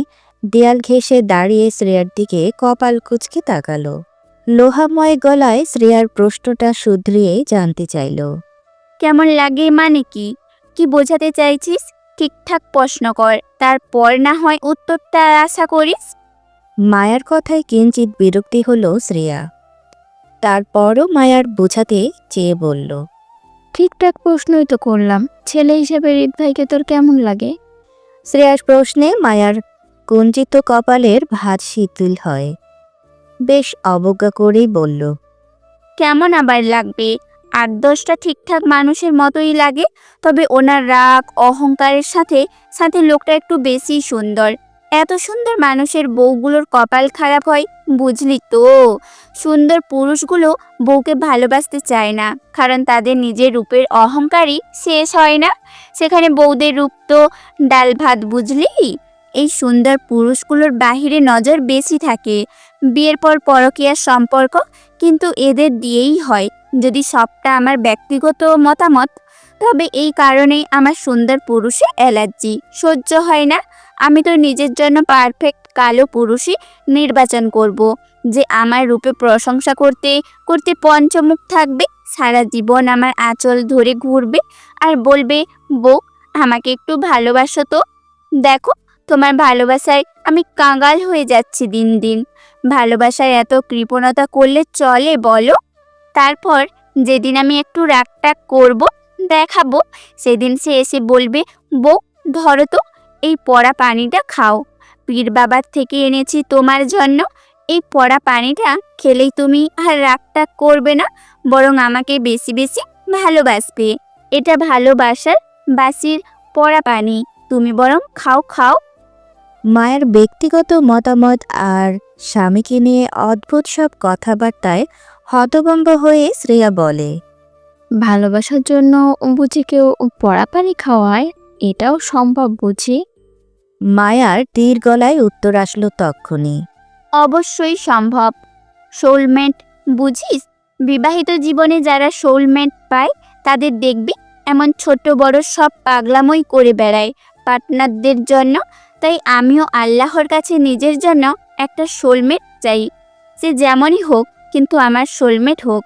দেয়াল ঘেঁষে দাঁড়িয়ে শ্রেয়ার দিকে কপাল কুঁচকে তাকালো। লোহাময় গলায় শ্রেয়ার প্রশ্নটা শুধরিয়ে জানতে চাইল, কেমন লাগে মানে কি? কি বোঝাতে চাইছিস? ঠিকঠাক প্রশ্ন কর, তারপর না হয় উত্তরটা আশা করিস। মায়ার কথায় কিঞ্চিত বিরক্তি হলো শ্রেয়া। তারপরও মায়ার বোঝাতে চেয়ে বলল, ঠিকঠাক প্রশ্নই তো করলাম। ছেলে হিসেবে হৃদ ভাইকে তোর কেমন লাগে? শ্রেয়ার প্রশ্নে মায়ার কুঞ্চিত কপালের ভাঁজ শিথিল হয়। বেশ অবজ্ঞা করেই বলল, কেমন আবার লাগবে? 8-10টা ঠিকঠাক মানুষের মতোই লাগে, তবে ওনার রাগ অহংকারের সাথে সাথে লোকটা একটু বেশি সুন্দর। এত সুন্দর মানুষের বউগুলোর কপাল খারাপ হয়, বুঝলি তো? সুন্দর পুরুষগুলো বউকে ভালোবাসতে চায় না, কারণ তাদের নিজের রূপের অহংকারই শেষ হয় না। সেখানে বউদের রূপ তো ডাল ভাত, বুঝলি? এই সুন্দর পুরুষগুলোর বাহিরে নজর বেশি থাকে। বিয়ের পর পরকীয়ার সম্পর্ক কিন্তু এদের দিয়েই হয়। যদি সবটা আমার ব্যক্তিগত মতামত, তবে এই কারণেই আমার সুন্দর পুরুষে অ্যালার্জি, সহ্য হয় না। আমি তো নিজের জন্য পারফেক্ট কালো পুরুষই নির্বাচন করব, যে আমার রূপে প্রশংসা করতে করতে পঞ্চমুখ থাকবে, সারা জীবন আমার আঁচল ধরে ঘুরবে আর বলবে, বউ আমাকে একটু ভালোবাসো তো। দেখো, তোমার ভালোবাসায় আমি কাঙাল হয়ে যাচ্ছি দিন দিন। ভালোবাসায় এত কৃপণতা করলে চলে বলো? তারপর যেদিন আমি একটু রাগটাগ করব, দেখাবো, সেদিন সে এসে বলবে, বউ ধরো তো, এই পড়া পানিটা খাও, পীর বাবার থেকে এনেছি তোমার জন্য। এই পড়া পানিটা খেলেই তুমি আর রাগটাগ করবে না, বরং আমাকে বেশি বেশি ভালোবাসবে। এটা ভালোবাসার বাসির পড়া পানি, তুমি বরং খাও খাও। মায়ের ব্যক্তিগত মতামত আর স্বামীকে নিয়ে অদ্ভুত সব কথাবার্তায় হতভম্ব হয়ে শ্রেয়া বলে, ভালোবাসার জন্য বুঝি কেউ পড়া পানি খাওয়ায়? এটাও সম্ভব বুঝি? মায়ার তীর গলায় উত্তর আসলো তক্ষুনি। অবশ্যই সম্ভব। সোলমেট বুঝিস? বিবাহিত জীবনে যারা সোলমেট পায়, তাদের দেখবি এমন ছোট বড় সব পাগলামোই করে বেড়ায় পার্টনারদের জন্য। তাই আমিও আল্লাহর কাছে নিজের জন্য একটা সোলমেট চাই। সে যেমনই হোক, কিন্তু আমার সোলমেট হোক।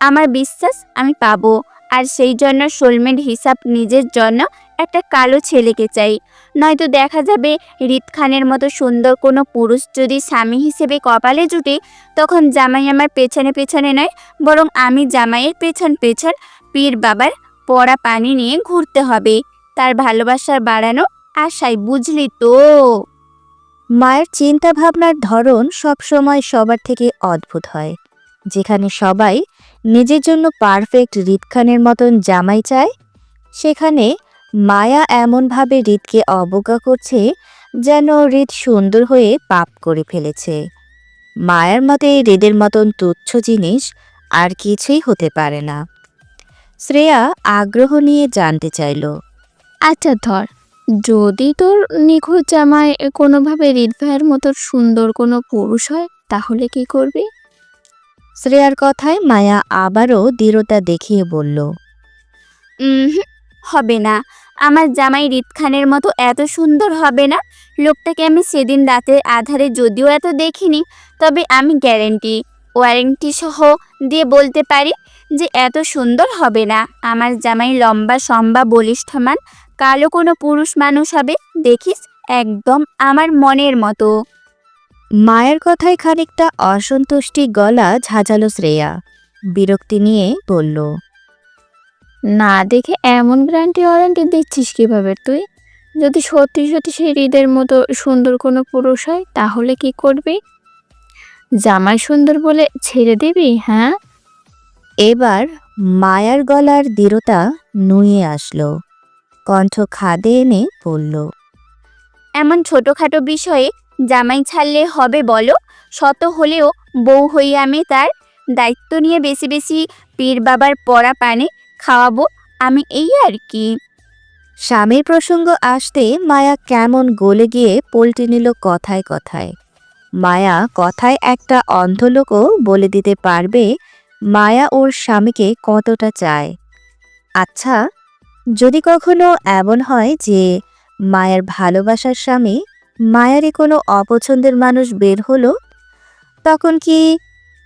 আমার বিশ্বাস আমি পাবো। আর সেই জন্য সোলমেট হিসাব নিজের জন্য একটা কালো ছেলেকে চাই। নয়তো দেখা যাবে হৃদ খানের মতো সুন্দর কোনো পুরুষ যদি স্বামী হিসেবে কপালে জুটে, তখন জামাই আমার পেছনে পেছনে নয়, বরং আমি জামাইয়ের পেছন পেছন পীর বাবার পড়া পানি নিয়ে ঘুরতে হবে, তার ভালোবাসার বাড়ানো আশায়, বুঝলি তো? মায়ের চিন্তা ভাবনার ধরন সবসময় সবার থেকে অদ্ভুত হয়। যেখানে সবাই নিজের জন্য পারফেক্ট হৃদ খানের মতন জামাই চায়, সেখানে মায়া এমনভাবে হৃদকে অবজ্ঞা করছে যেন হৃদ সুন্দর হয়ে পাপ করে ফেলেছে। মায়ের মতে হৃদের মতন তুচ্ছ জিনিস আর কিছুই হতে পারে না। শ্রেয়া আগ্রহ নিয়ে জানতে চাইল, আচ্ছা ধর, যদি তোর নিখোঁজ জামাই কোনোভাবে হৃদ ভাইয়ের মতো সুন্দর কোনো পুরুষ হয়, তাহলে কি করবি? শ্রেয়ার কথায় মায়া আবারও দৃঢ়তা দেখিয়ে বলল, হবে না। আমার জামাই হৃদ খানের মতো এত সুন্দর হবে না। লোকটাকে আমি সেদিন রাতের আধারে যদিও এত দেখিনি, তবে আমি ওয়ারেন্টি সহ দিয়ে বলতে পারি যে এত সুন্দর হবে না। আমার জামাই লম্বা সম্বা বলিষ্ঠমান কালো কোনো পুরুষ মানুষ হবে, দেখিস, একদম আমার মনের মতো। মায়ের কথায় খানিকটা অসন্তুষ্টি গলা ঝাঁঝালো শ্রেয়া। বিরক্তি নিয়ে বলল, না দেখে এমন ওয়ারেন্টি দিচ্ছিস কিভাবে তুই? যদি সত্যি সত্যি সেই হৃদের মতো সুন্দর কোনো পুরুষ হয়, তাহলে কি করবি? জামাই সুন্দর বলে ছেড়ে দিবি? হ্যাঁ? এবার মায়ার গলার দৃঢ়তা নুয়ে আসলো। কণ্ঠ খাদে এনে বলল, এমন ছোটখাটো বিষয়ে জামাই ছাড়লে হবে বলো? শত হলেও বউ হয়ে আমি তার দায়িত্ব নিয়ে বেশি বেশি পীর বাবার পড়া পানি খাওয়াবো, আমি এই আর কি। স্বামীর প্রসঙ্গ আসতে মায়া কেমন গলে গিয়ে পল্টে নিল কথায় কথায়। মায়া কথায় একটা অন্ধ লোকও বলে দিতে পারবে মায়া ওর স্বামীকে কতটা চায়। আচ্ছা, যদি কখনো এমন হয় যে মায়ের ভালোবাসার স্বামী মায়ারই কোনো অপছন্দের মানুষ বের হলো, তখন কি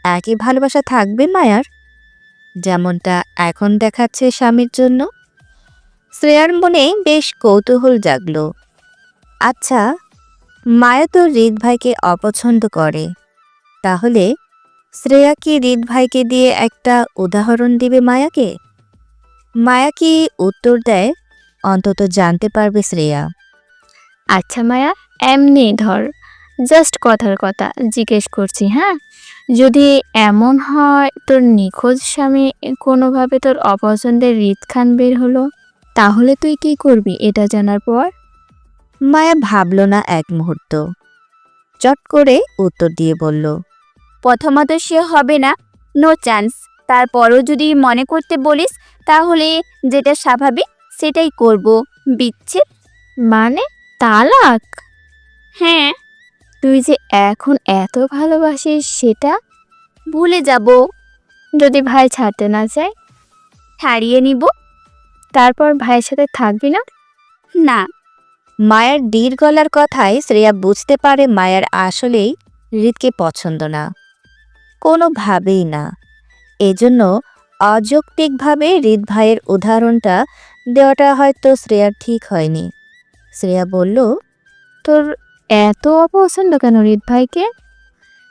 একই ভালোবাসা থাকবে মায়ার, যেমনটা এখন দেখাচ্ছে স্বামীর জন্য? শ্রেয়ার মনে বেশ কৌতূহল জাগলো। আচ্ছা, মায়া তো হৃদ ভাইকে অপছন্দ করে, তাহলে শ্রেয়া কি হৃদ ভাইকে দিয়ে একটা উদাহরণ দিবে মায়াকে? মায়া কি উত্তর দেয় অন্তত জানতে পারবে শ্রেয়া। আচ্ছা মায়া, এমনি ধর, জাস্ট কথার কথা জিজ্ঞেস করছি, হ্যাঁ? যদি এমন হয় তোর নিখোঁজ স্বামী কোনোভাবে তোর অপছন্দের হৃদ খান বের হলো, তাহলে তুই কি করবি এটা জানার পর? মায়া ভাবল না এক মুহূর্ত, চট করে উত্তর দিয়ে বলল, প্রথমত সে হবে না, নো চান্স। তারপরও যদি মনে করতে বলিস তাহলে যেটা স্বাভাবিক সেটাই করব। বিচ্ছেদ? মানে তালাক? হ্যাঁ, তুই যে এখন এত ভালোবাসিস সেটা? ভুলে যাব। যদি ভাই ছাড়তে না চায়, ছাড়িয়ে নিব। তারপর ভাইয়ের সাথে থাকবি না? না, মায়ার দীর গলার কথায় শ্রেয়া বুঝতে পারে মায়ার আসলেই হৃদকে পছন্দ না, কোনোভাবেই না। এজন্য অযৌক্তিকভাবে হৃদ ভাইয়ের উদাহরণটা দেওয়াটা হয়তো শ্রেয়ার ঠিক হয়নি। শ্রেয়া বলল, তোর এত অপছন্দ কেন হৃদ ভাইকে?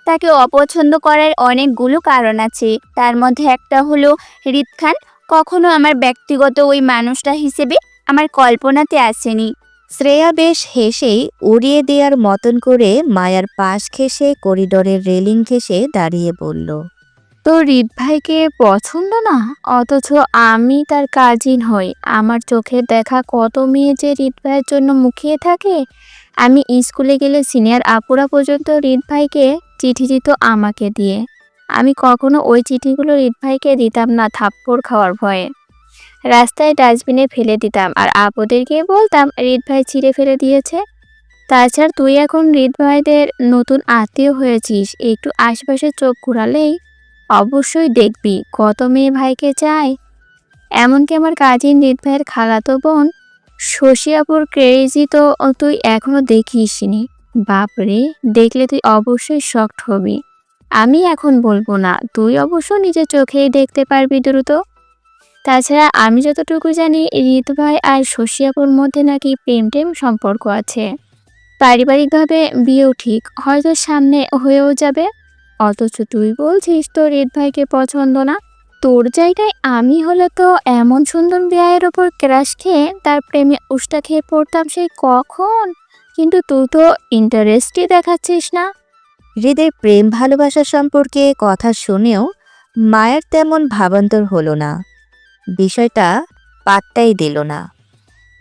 তাকে অপছন্দ করার অনেকগুলো কারণ আছে। তার মধ্যে একটা হলো হৃদ খান কখনো আমার ব্যক্তিগত ওই মানুষটা হিসেবে আমার কল্পনাতে আসেনি। শ্রেয়া বেশ হেসেই উড়িয়ে দেওয়ার মতন করে মায়ার পাশ ঘেঁষে করিডোরের রেলিং ঘেঁষে দাঁড়িয়ে বলল, তোর হৃদ ভাইকে পছন্দ না, অথচ আমি তার কাজিন হই। আমার চোখের দেখা কত মেয়ে যে হৃদ ভাইয়ের জন্য মুখিয়ে থাকে। আমি স্কুলে গেলে সিনিয়র আপুরা পর্যন্ত হৃদ ভাইকে চিঠি দিত আমাকে দিয়ে। আমি কখনো ওই চিঠিগুলো হৃদ ভাইকে দিতাম না থাপ্পড় খাওয়ার ভয়ে। রাস্তায় ডাস্টবিনে ফেলে দিতাম আর আপুদেরকে বলতাম হৃদ ভাই ছিঁড়ে ফেলে দিয়েছে। তাছাড়া তুই এখন হৃদ ভাইদের নতুন আত্মীয় হয়েছিস, একটু আশপাশে চোখ ঘুরালেই অবশ্যই দেখবি কত মেয়ে ভাইকে চায়। এমনকি আমার কাজিন হৃদ ভাইয়ের খালাতো বোন শশিয়াপুর ক্রেজি তো তুই এখনো দেখিসনি। বাপরে, দেখলে তুই অবশ্যই শকড হবি। আমি এখন বলবো না, তুই অবশ্য নিজের চোখেই দেখতে পারবি দ্রুত। তাছাড়া আমি যতটুকু জানি হৃদ ভাই আর শশিয়াপুর মধ্যে নাকি প্রেম টেম সম্পর্ক আছে। পারিবারিকভাবে বিয়েও ঠিক, হয়তো সামনে হয়েও যাবে। অথচ তুই বলছিস তোর হৃদ ভাইকে পছন্দ না। তোর জায়গায় আমি হলে তো এমন সুন্দর বিয়ের ওপর ক্রাশ খেয়ে তার প্রেমে উষ্টা খেয়ে পড়তাম সেই কখন। কিন্তু তুই তো ইন্টারেস্টই দেখাচ্ছিস না। হৃদের প্রেম ভালোবাসা সম্পর্কে কথা শুনেও মায়ের তেমন ভাবান্তর হলো না, বিষয়টা পাত্তাই দিল না।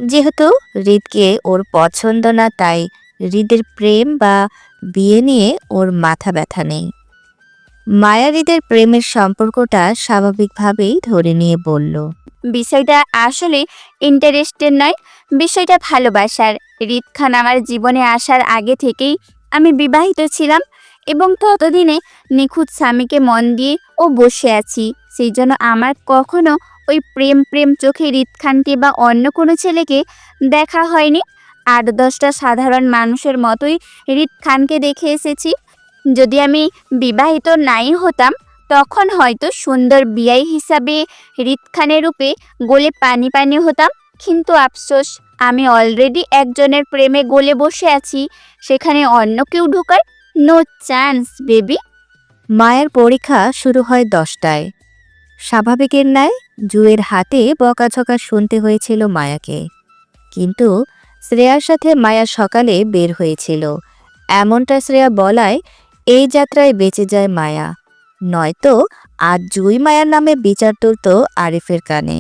যেহেতু হৃদকে ওর পছন্দ না, তাই হৃদের প্রেম বা বিয়ে নিয়ে ওর মাথা ব্যথা নেই। মায়া হৃদের প্রেমের সম্পর্কটা স্বাভাবিকভাবেই ধরে নিয়ে বলল, বিষয়টা আসলে ইন্টারেস্টের নয়, বিষয়টা ভালোবাসার। হৃদ খান আমার জীবনে আসার আগে থেকেই আমি বিবাহিত ছিলাম এবং ততদিনে নিখুঁত স্বামীকে মন দিয়ে ও বসে আছি। সেই জন্য আমার কখনো ওই প্রেম প্রেম চোখে হৃদ খানকে বা অন্য কোনো ছেলেকে দেখা হয়নি। 8-10টা সাধারণ মানুষের মতোই হৃদ খানকে দেখে এসেছি। যদি আমি বিবাহিত নাই হতাম তখন হয়তো সুন্দর বিয়াই হিসাবে হৃদ খানের রূপে গলে পানি পানি হতাম। কিন্তু আফসোস, আমি অলরেডি একজনের প্রেমে গলে বসে আছি, সেখানে অন্য কেউ ঢোকার নো চান্স বেবি। মায়ের পরীক্ষা শুরু হয় 10টায়। স্বাভাবিকের ন্যায় জুয়ের হাতে বকাঝকা শুনতে হয়েছিল মায়াকে। কিন্তু শ্রেয়ার সাথে মায়া সকালে বের হয়েছিল, এমনটা শ্রেয়া বলায় এই যাত্রায় বেঁচে যায় মায়া। নয়তো আজ জুই মায়ার নামে বিচার তুলত আরিফের কানে।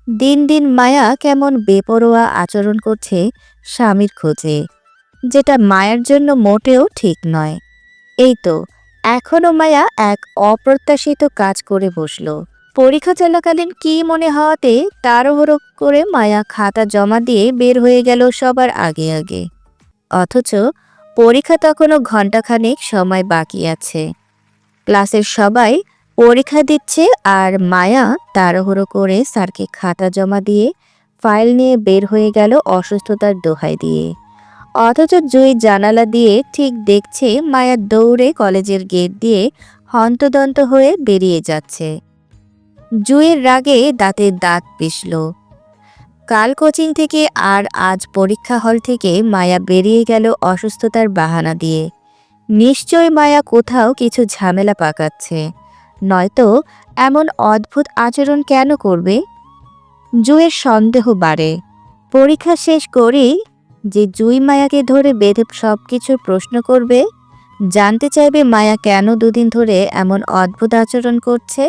দিন দিন মায়া কেমন বেপরোয়া আচরণ করছে স্বামীর খোঁজে, যেটা মায়ার জন্য মোটেও ঠিক নয়। এই তো এখনো মায়া এক অপ্রত্যাশিত কাজ করে বসল। পরীক্ষা চলাকালীন কি মনে হওয়াতে তাড়াহুড়ো করে মায়া খাতা জমা দিয়ে বের হয়ে গেল সবার আগে আগে। অথচ পরীক্ষা তখনও ঘণ্টাখানেক সময় বাকি আছে। ক্লাসের সবাই পরীক্ষা দিচ্ছে আর মায়া তাড়াহুড়ো করে স্যারকে খাতা জমা দিয়ে ফাইল নিয়ে বের হয়ে গেল অসুস্থতার দোহাই দিয়ে। অথচ জুই জানালা দিয়ে ঠিক দেখছে মায়া দৌড়ে কলেজের গেট দিয়ে হন্তদন্ত হয়ে বেরিয়ে যাচ্ছে। জুইয়ের রাগে দাঁতে দাঁত পিষল। কাল কোচিং থেকে আর আজ পরীক্ষা হল থেকে মায়া বেরিয়ে গেল অসুস্থতার বাহানা দিয়ে। নিশ্চয় মায়া কোথাও কিছু ঝামেলা পাকাচ্ছে, নয়তো এমন অদ্ভুত আচরণ কেন করবে? জুঁয়ের সন্দেহ বাড়ে। পরীক্ষা শেষ করেই যে জুঁই মায়াকে ধরে বেঁধে সব কিছুর প্রশ্ন করবে, জানতে চাইবে মায়া কেন দুদিন ধরে এমন অদ্ভুত আচরণ করছে,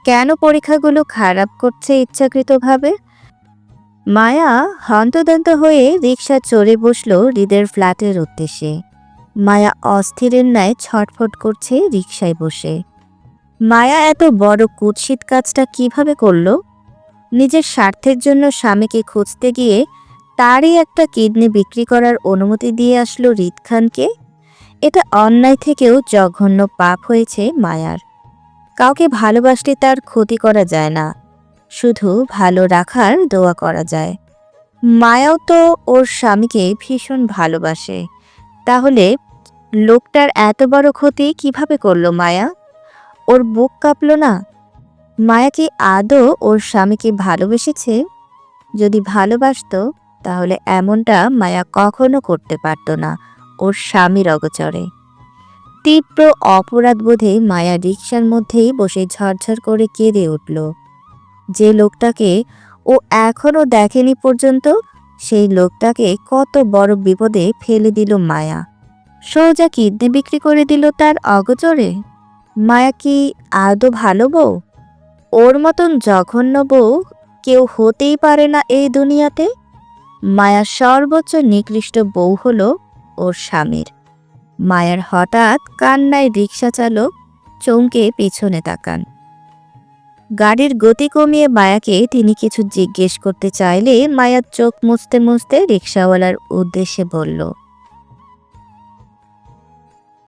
কেন পরীক্ষাগুলো খারাপ করছে ইচ্ছাকৃতভাবে। মায়া হন্তদন্ত হয়ে রিকশা চড়ে বসল হৃদের ফ্ল্যাটের উদ্দেশ্যে। মায়া অস্থিরের ন্যায় ছটফট করছে রিকশায় বসে। মায়া এত বড় কুৎসিত কাজটা কিভাবে করলো? নিজের স্বার্থের জন্য স্বামীকে খুঁজতে গিয়ে তারই একটা কিডনি বিক্রি করার অনুমতি দিয়ে আসলো হৃদ খানকে। এটা অন্যায় থেকেও জঘন্য পাপ হয়েছে মায়ার। কাউকে ভালোবাসলে তার ক্ষতি করা যায় না, শুধু ভালো রাখার দোয়া করা যায়। মায়াও তো ওর স্বামীকে ভীষণ ভালোবাসে, তাহলে লোকটার এত বড় ক্ষতি কিভাবে করলো মায়া? ওর বুক কাঁপলো না? মায়া কি আদৌ ওর স্বামীকে ভালোবেসেছে? যদি ভালোবাসতো তাহলে এমনটা মায়া কখনো করতে পারত না ওর স্বামীর অগোচরে। তীব্র অপরাধবোধে মায়া রিকশার মধ্যেই বসে ঝরঝর করে কেঁদে উঠল। যে লোকটাকে ও এখনো দেখেনি পর্যন্ত, সেই লোকটাকে কত বড় বিপদে ফেলে দিল মায়া। সোজা কিডনি বিক্রি করে দিল তার অগোচরে। মায়া কি আদৌ ভালো বউ? ওর মতন জঘন্য বউ কেউ হতেই পারে না এই দুনিয়াতে। মায়ার সর্বোচ্চ নিকৃষ্ট বউ হলো ওর স্বামীর। মায়ার হঠাৎ কান্নায় রিকশা চালক চমকে পেছনে তাকান। গাড়ির গতি কমিয়ে মায়াকে তিনি কিছু জিজ্ঞেস করতে চাইলে মায়ার চোখ মুছতে মুছতে রিকশাওয়ালার উদ্দেশ্যে বলল,